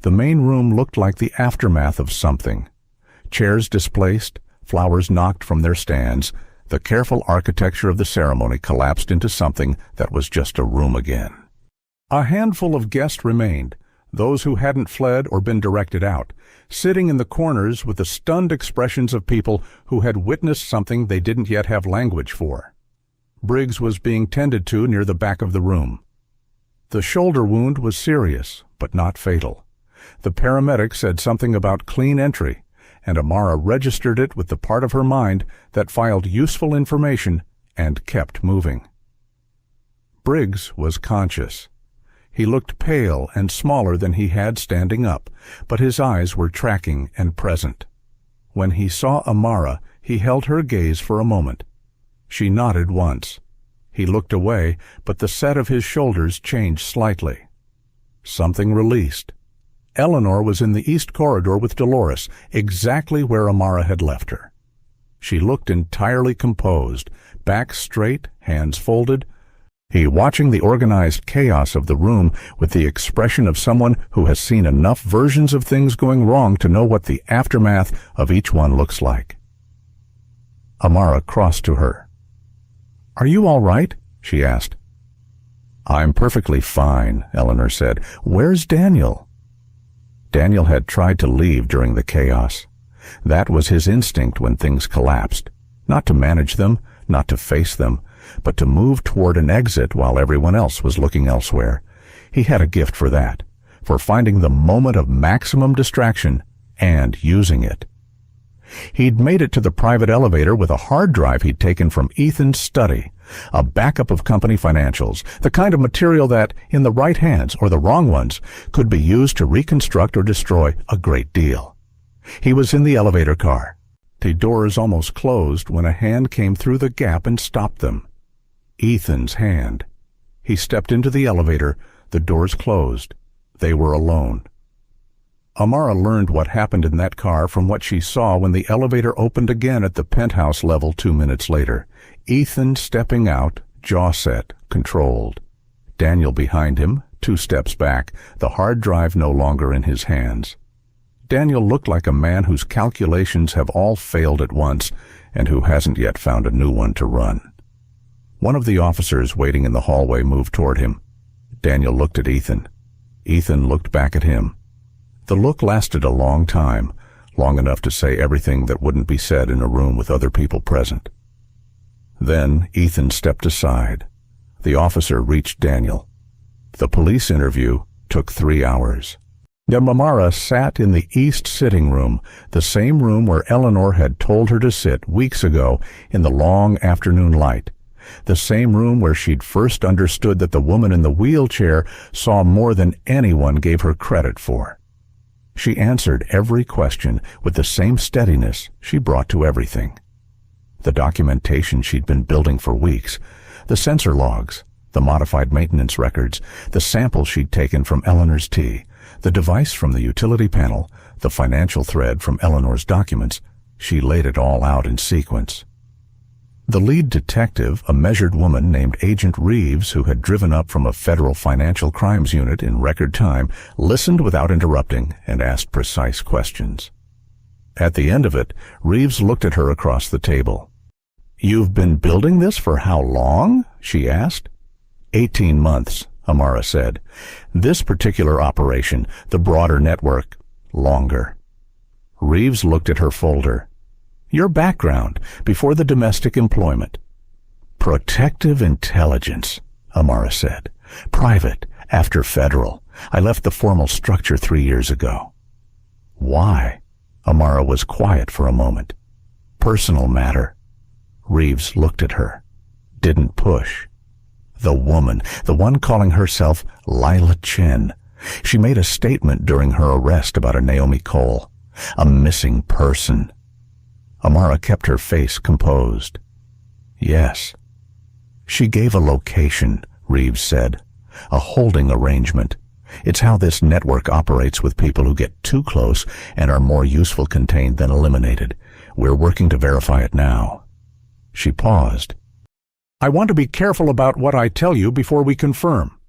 The main room looked like the aftermath of something. Chairs displaced, flowers knocked from their stands. The careful architecture of the ceremony collapsed into something that was just a room again. A handful of guests remained, those who hadn't fled or been directed out, sitting in the corners with the stunned expressions of people who had witnessed something they didn't yet have language for. Briggs was being tended to near the back of the room. The shoulder wound was serious, but not fatal. The paramedic said something about clean entry, and Amara registered it with the part of her mind that filed useful information and kept moving. Briggs was conscious. He looked pale and smaller than he had standing up, but his eyes were tracking and present. When he saw Amara, he held her gaze for a moment. She nodded once. He looked away, but the set of his shoulders changed slightly. Something released. Eleanor was in the east corridor with Dolores, exactly where Amara had left her. She looked entirely composed, back straight, hands folded, he watching the organized chaos of the room with the expression of someone who has seen enough versions of things going wrong to know what the aftermath of each one looks like. Amara crossed to her. "Are you all right?" she asked. "I'm perfectly fine," Eleanor said. "Where's Daniel?" Daniel had tried to leave during the chaos. That was his instinct when things collapsed. Not to manage them, not to face them, but to move toward an exit while everyone else was looking elsewhere. He had a gift for that, for finding the moment of maximum distraction and using it. He'd made it to the private elevator with a hard drive he'd taken from Ethan's study, a backup of company financials, the kind of material that, in the right hands or the wrong ones, could be used to reconstruct or destroy a great deal. He was in the elevator car. The doors almost closed when a hand came through the gap and stopped them. Ethan's hand. He stepped into the elevator. The doors closed. They were alone. Amara learned what happened in that car from what she saw when the elevator opened again at the penthouse level 2 minutes later. Ethan stepping out, jaw set, controlled. Daniel behind him, 2 steps back, the hard drive no longer in his hands. Daniel looked like a man whose calculations have all failed at once and who hasn't yet found a new one to run. One of the officers waiting in the hallway moved toward him. Daniel looked at Ethan. Ethan looked back at him. The look lasted a long time, long enough to say everything that wouldn't be said in a room with other people present. Then Ethan stepped aside. The officer reached Daniel. The police interview took 3 hours. Amara sat in the east sitting room, the same room where Eleanor had told her to sit weeks ago in the long afternoon light. The same room where she'd first understood that the woman in the wheelchair saw more than anyone gave her credit for. She answered every question with the same steadiness she brought to everything. The documentation she'd been building for weeks, the sensor logs, the modified maintenance records, the samples she'd taken from Eleanor's tea, the device from the utility panel, the financial thread from Eleanor's documents, she laid it all out in sequence. The lead detective, a measured woman named Agent Reeves, who had driven up from a federal financial crimes unit in record time, listened without interrupting and asked precise questions. At the end of it, Reeves looked at her across the table. "You've been building this for how long?" she asked. 18 months, Amara said. "This particular operation, the broader network, longer." Reeves looked at her folder. "Your background, before the domestic employment." "Protective intelligence," Amara said. "Private, after federal. I left the formal structure 3 years ago." "Why?" Amara was quiet for a moment. "Personal matter." Reeves looked at her. Didn't push. The woman, the one calling herself Lila Chen. She made a statement during her arrest about a Amara Cole, a missing person. Amara kept her face composed. "Yes." "She gave a location," Reeves said. "A holding arrangement. It's how this network operates with people who get too close and are more useful contained than eliminated. We're working to verify it now." She paused. "I want to be careful about what I tell you before we confirm."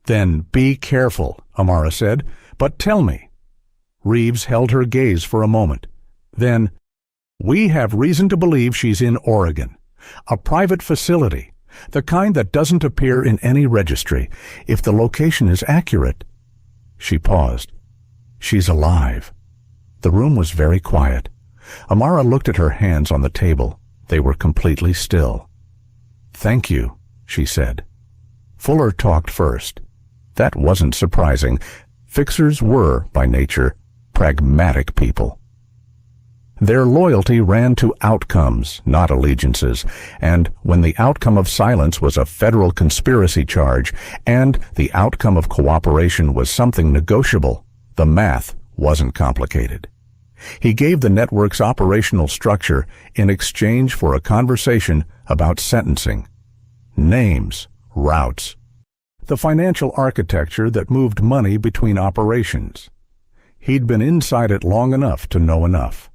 "Then be careful," Amara said. "But tell me." Reeves held her gaze for a moment. Then, "We have reason to believe she's in Oregon. A private facility, the kind that doesn't appear in any registry. If the location is accurate—" She paused. "She's alive." The room was very quiet. Amara looked at her hands on the table. They were completely still. "Thank you," she said. Fuller talked first. That wasn't surprising. Fixers were, by nature, pragmatic people. Their loyalty ran to outcomes, not allegiances, and when the outcome of silence was a federal conspiracy charge, and the outcome of cooperation was something negotiable, the math wasn't complicated. He gave the network's operational structure in exchange for a conversation about sentencing, names, routes, the financial architecture that moved money between operations. He'd been inside it long enough to know enough.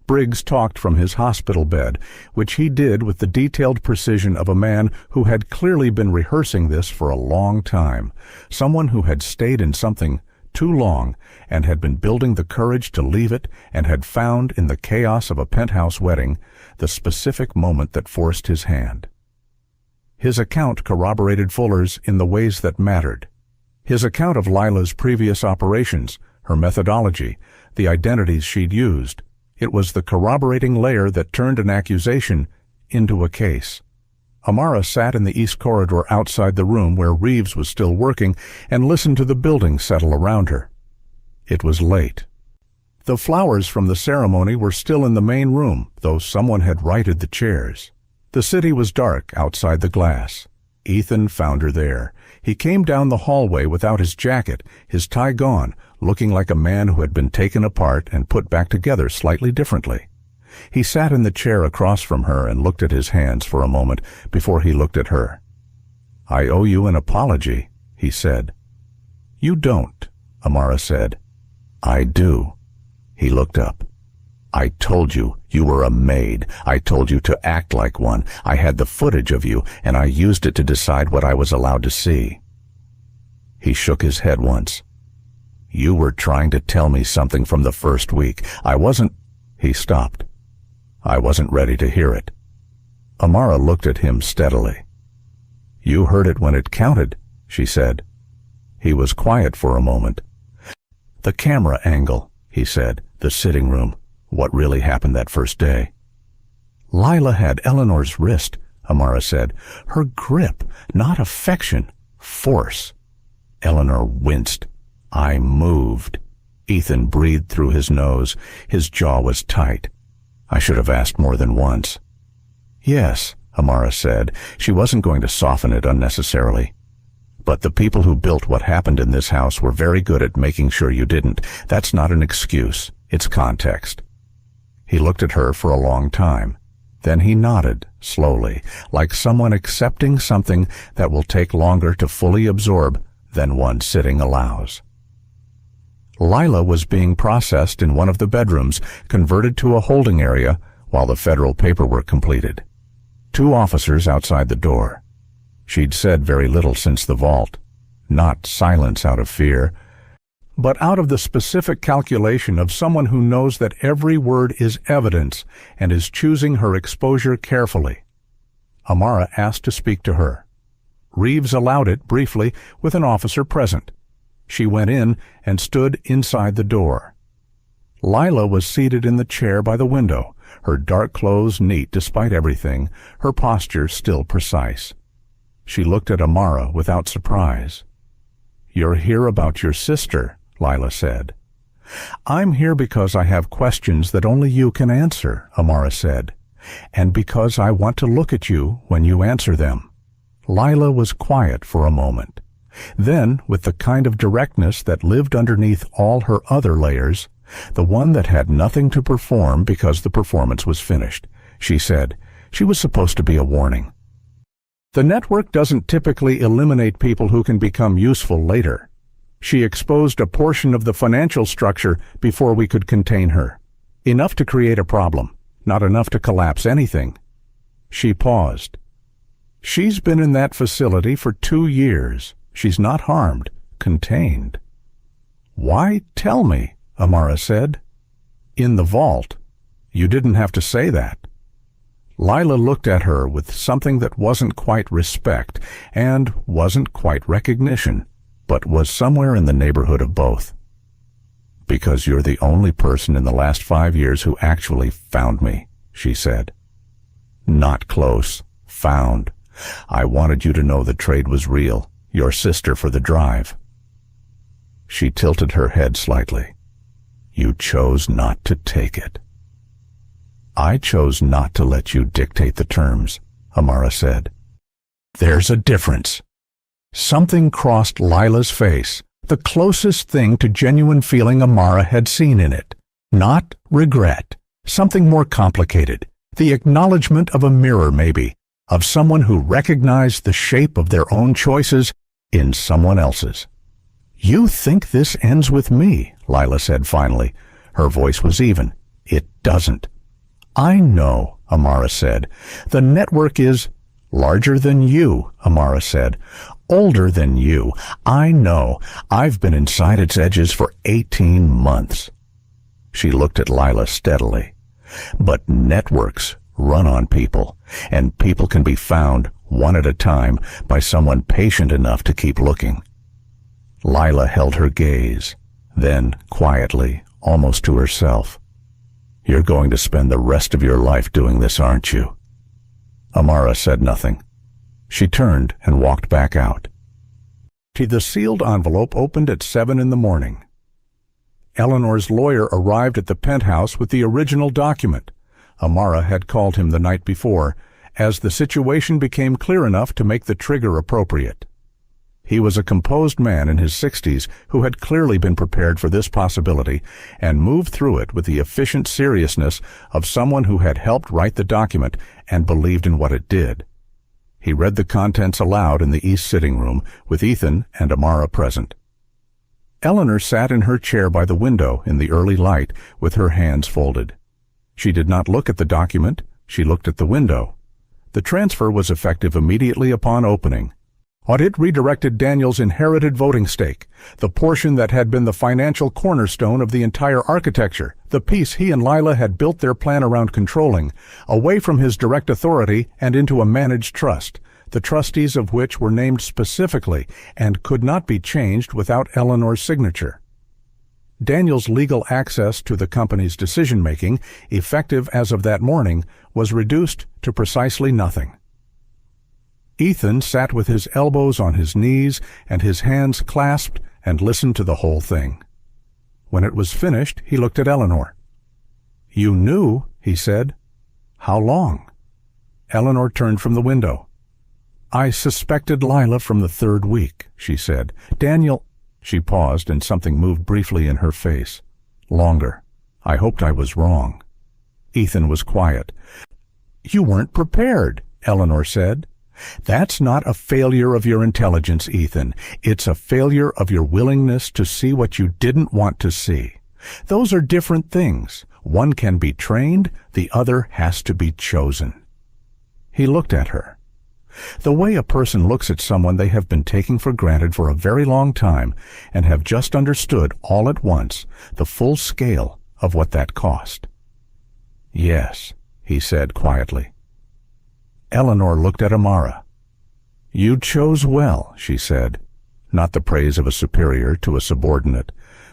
Briggs talked from his hospital bed, which he did with the detailed precision of a man who had clearly been rehearsing this for a long time, someone who had stayed in something too long and had been building the courage to leave it and had found in the chaos of a penthouse wedding the specific moment that forced his hand. His account corroborated Fuller's in the ways that mattered. His account of Lila's previous operations, her methodology, the identities she'd used. It was the corroborating layer that turned an accusation into a case. Amara sat in the east corridor outside the room where Reeves was still working and listened to the building settle around her. It was late. The flowers from the ceremony were still in the main room, though someone had righted the chairs. The city was dark outside the glass. Ethan found her there. He came down the hallway without his jacket, his tie gone, looking like a man who had been taken apart and put back together slightly differently. He sat in the chair across from her and looked at his hands for a moment before he looked at her. "I owe you an apology," he said. "You don't," Amara said. "I do." He looked up. "I told you were a maid. I told you to act like one. I had the footage of you, and I used it to decide what I was allowed to see." He shook his head once. "You were trying to tell me something from the first week. I wasn't—" He stopped. "I wasn't ready to hear it." Amara looked at him steadily. "You heard it when it counted," she said. He was quiet for a moment. "The camera angle," he said, "the sitting room. What really happened that first day?" "Lila had Eleanor's wrist," Amara said. "Her grip, not affection, force." Eleanor winced. "I moved." Ethan breathed through his nose. His jaw was tight. "I should have asked more than once." "Yes," Amara said. She wasn't going to soften it unnecessarily. "But the people who built what happened in this house were very good at making sure you didn't. That's not an excuse. It's context." He looked at her for a long time. Then he nodded, slowly, like someone accepting something that will take longer to fully absorb than one sitting allows. Lila was being processed in one of the bedrooms, converted to a holding area, while the federal paperwork completed. 2 officers outside the door. She'd said very little since the vault. Not silence out of fear, but out of the specific calculation of someone who knows that every word is evidence and is choosing her exposure carefully. Amara asked to speak to her. Reeves allowed it briefly with an officer present. She went in and stood inside the door. Lila was seated in the chair by the window, her dark clothes neat despite everything, her posture still precise. She looked at Amara without surprise. "You're here about your sister," Lila said. "I'm here because I have questions that only you can answer," Amara said, "and because I want to look at you when you answer them." Lila was quiet for a moment. Then, with the kind of directness that lived underneath all her other layers, the one that had nothing to perform because the performance was finished, she said, she was supposed to be a warning. "The network doesn't typically eliminate people who can become useful later. She exposed a portion of the financial structure before we could contain her. Enough to create a problem, not enough to collapse anything." She paused. "She's been in that facility for 2 years. She's not harmed, contained." "Why tell me?" Amara said. "In the vault. You didn't have to say that." Lila looked at her with something that wasn't quite respect and wasn't quite recognition, but was somewhere in the neighborhood of both. "Because you're the only person in the last 5 years who actually found me," she said. "Not close. Found. I wanted you to know the trade was real. Your sister for the drive." She tilted her head slightly. You chose not to take it. I chose not to let you dictate the terms, Amara said. There's a difference. Something crossed Lila's face, the closest thing to genuine feeling Amara had seen in it. Not regret, something more complicated, the acknowledgement of a mirror maybe, of someone who recognized the shape of their own choices in someone else's. You think this ends with me, Lila said finally. Her voice was even. It doesn't. I know, Amara said. The network is larger than you, Amara said. Older than you. I know. I've been inside its edges for 18 months. She looked at Lila steadily. But networks run on people, and people can be found one at a time by someone patient enough to keep looking. Lila held her gaze, then, quietly, almost to herself, You're going to spend the rest of your life doing this, aren't you? Amara said nothing. She turned and walked back out. The sealed envelope opened at 7 in the morning. Eleanor's lawyer arrived at the penthouse with the original document. Amara had called him the night before, as the situation became clear enough to make the trigger appropriate. He was a composed man in his 60s who had clearly been prepared for this possibility and moved through it with the efficient seriousness of someone who had helped write the document and believed in what it did. He read the contents aloud in the east sitting room, with Ethan and Amara present. Eleanor sat in her chair by the window in the early light with her hands folded. She did not look at the document, she looked at the window. The transfer was effective immediately upon opening. It redirected Daniel's inherited voting stake, the portion that had been the financial cornerstone of the entire architecture, the piece he and Lila had built their plan around controlling, away from his direct authority and into a managed trust, the trustees of which were named specifically and could not be changed without Eleanor's signature. Daniel's legal access to the company's decision-making, effective as of that morning, was reduced to precisely nothing. Ethan sat with his elbows on his knees and his hands clasped and listened to the whole thing. When it was finished, he looked at Eleanor. "You knew," he said. "How long?" Eleanor turned from the window. "I suspected Lila from the 3rd week," she said. "Daniel—" She paused and something moved briefly in her face. "Longer. I hoped I was wrong." Ethan was quiet. "You weren't prepared," Eleanor said. "That's not a failure of your intelligence, Ethan. It's a failure of your willingness to see what you didn't want to see. Those are different things. One can be trained, the other has to be chosen." He looked at her. The way a person looks at someone they have been taking for granted for a very long time and have just understood all at once the full scale of what that cost. "Yes," he said quietly. Eleanor looked at Amara. "You chose well," she said, not the praise of a superior to a subordinate,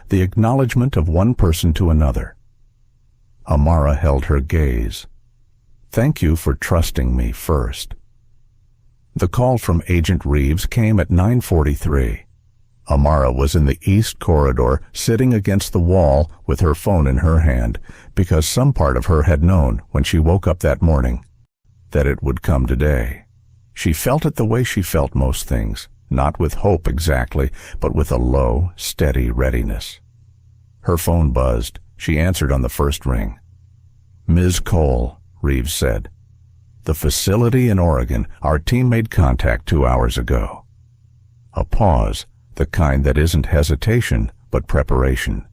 the acknowledgement of one person to another. Amara held her gaze. "Thank you for trusting me first." The call from Agent Reeves came at 9:43. Amara was in the east corridor, sitting against the wall with her phone in her hand, because some part of her had known when she woke up that morning that it would come today. She felt it the way she felt most things, not with hope exactly, but with a low, steady readiness. Her phone buzzed. She answered on the first ring. "Ms. Cole," Reeves said. "The facility in Oregon. Our team made contact 2 hours ago." A pause, the kind that isn't hesitation, but preparation.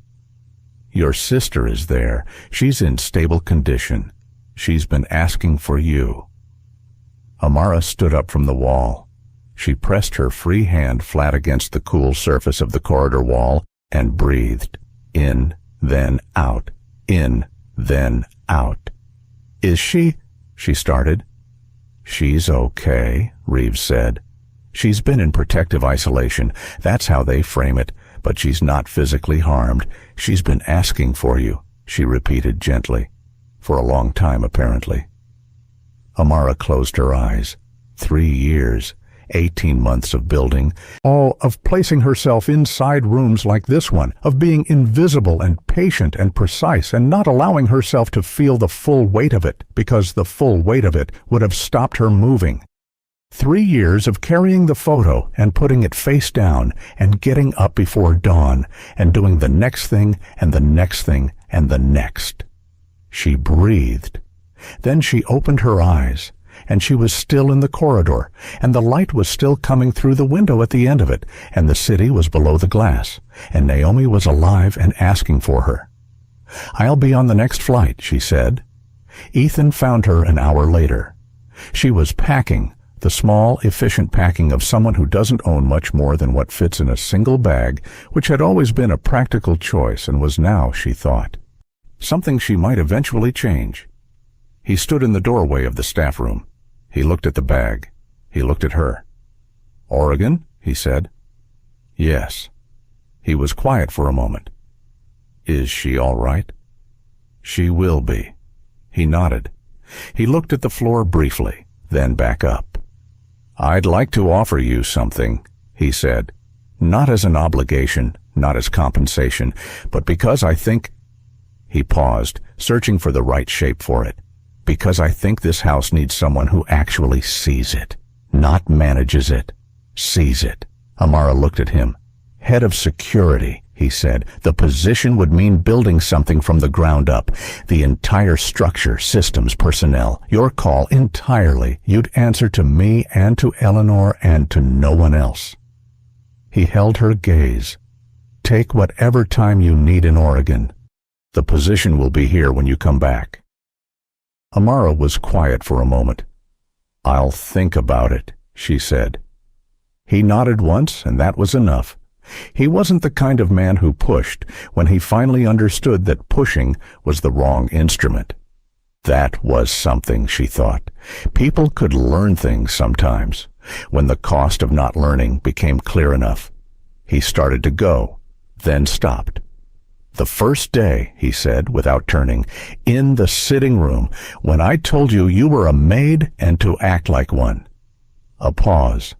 "Your sister is there. She's in stable condition. She's been asking for you." Amara stood up from the wall. She pressed her free hand flat against the cool surface of the corridor wall and breathed. In, then out. In, then out. "Is she—" she started. "She's okay," Reeves said. "She's been in protective isolation. That's how they frame it. But she's not physically harmed. She's been asking for you," she repeated gently. For a long time, apparently. Amara closed her eyes. 3 years. 18 months of building, all of placing herself inside rooms like this one, of being invisible and patient and precise and not allowing herself to feel the full weight of it, because the full weight of it would have stopped her moving. 3 years of carrying the photo and putting it face down and getting up before dawn and doing the next thing and the next thing and the next. She breathed. Then she opened her eyes, and she was still in the corridor, and the light was still coming through the window at the end of it, and the city was below the glass, and Naomi was alive and asking for her. "I'll be on the next flight," she said. Ethan found her an hour later. She was packing, the small, efficient packing of someone who doesn't own much more than what fits in a single bag, which had always been a practical choice and was now, she thought, something she might eventually change. He stood in the doorway of the staff room. He looked at the bag. He looked at her. "Oregon?" he said. "Yes." He was quiet for a moment. "Is she all right?" "She will be." He nodded. He looked at the floor briefly, then back up. "I'd like to offer you something," he said. "Not as an obligation, not as compensation, but because I think—" He paused, searching for the right shape for it. "Because I think this house needs someone who actually sees it, not manages it, sees it." Amara looked at him. "Head of security," he said. "The position would mean building something from the ground up. The entire structure, systems, personnel. Your call entirely. You'd answer to me and to Eleanor and to no one else." He held her gaze. "Take whatever time you need in Oregon. The position will be here when you come back." Amara was quiet for a moment. "I'll think about it," she said. He nodded once, and that was enough. He wasn't the kind of man who pushed when he finally understood that pushing was the wrong instrument. That was something, she thought. People could learn things sometimes, when the cost of not learning became clear enough. He started to go, then stopped. "The first day," he said, without turning, "in the sitting room, when I told you you were a maid and to act like one." A pause.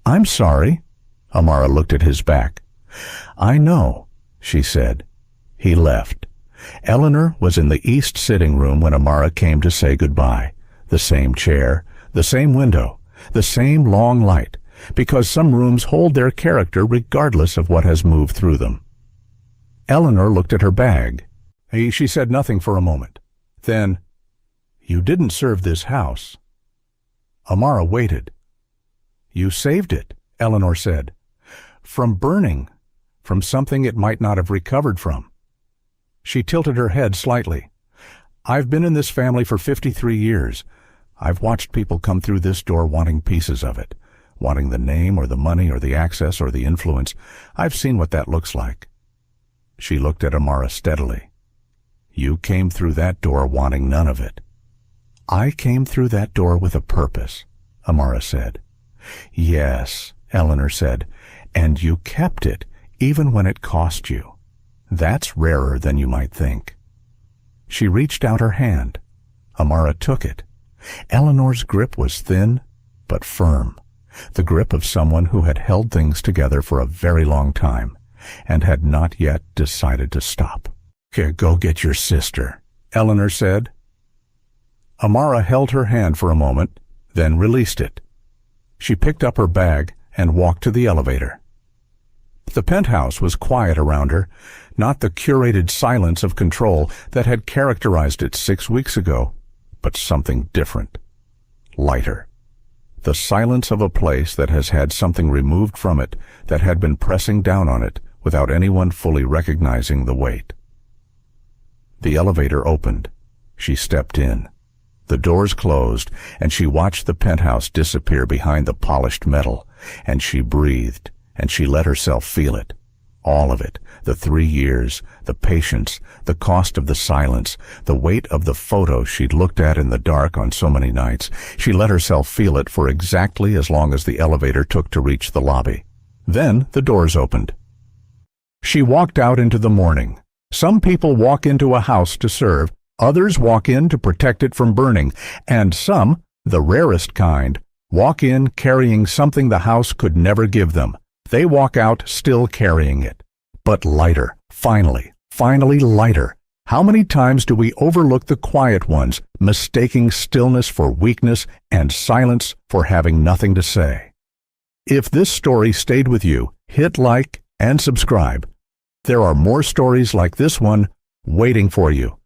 "I'm sorry." Amara looked at his back. "I know," she said. He left. Eleanor was in the east sitting room when Amara came to say goodbye. The same chair, the same window, the same long light, because some rooms hold their character regardless of what has moved through them. Eleanor looked at her bag. She said nothing for a moment. Then, "You didn't serve this house." Amara waited. "You saved it," Eleanor said. "From burning, from something it might not have recovered from." She tilted her head slightly. "I've been in this family for 53 years. I've watched people come through this door wanting pieces of it, wanting the name or the money or the access or the influence. I've seen what that looks like." She looked at Amara steadily. "You came through that door wanting none of it." "I came through that door with a purpose," Amara said. "Yes," Eleanor said, "and you kept it, even when it cost you. That's rarer than you might think." She reached out her hand. Amara took it. Eleanor's grip was thin, but firm, the grip of someone who had held things together for a very long time, and had not yet decided to stop. "Go get your sister," Eleanor said. Amara held her hand for a moment, then released it. She picked up her bag and walked to the elevator. The penthouse was quiet around her, not the curated silence of control that had characterized it 6 weeks ago, but something different, lighter. The silence of a place that has had something removed from it that had been pressing down on it without anyone fully recognizing the weight. The elevator opened. She stepped in. The doors closed, and she watched the penthouse disappear behind the polished metal, and she breathed, and she let herself feel it. All of it, the 3 years, the patience, the cost of the silence, the weight of the photo she'd looked at in the dark on so many nights. She let herself feel it for exactly as long as the elevator took to reach the lobby. Then the doors opened. She walked out into the morning. Some people walk into a house to serve, others walk in to protect it from burning, and some, the rarest kind, walk in carrying something the house could never give them. They walk out still carrying it. But lighter, finally lighter. How many times do we overlook the quiet ones, mistaking stillness for weakness and silence for having nothing to say? If this story stayed with you, hit like and subscribe. There are more stories like this one waiting for you.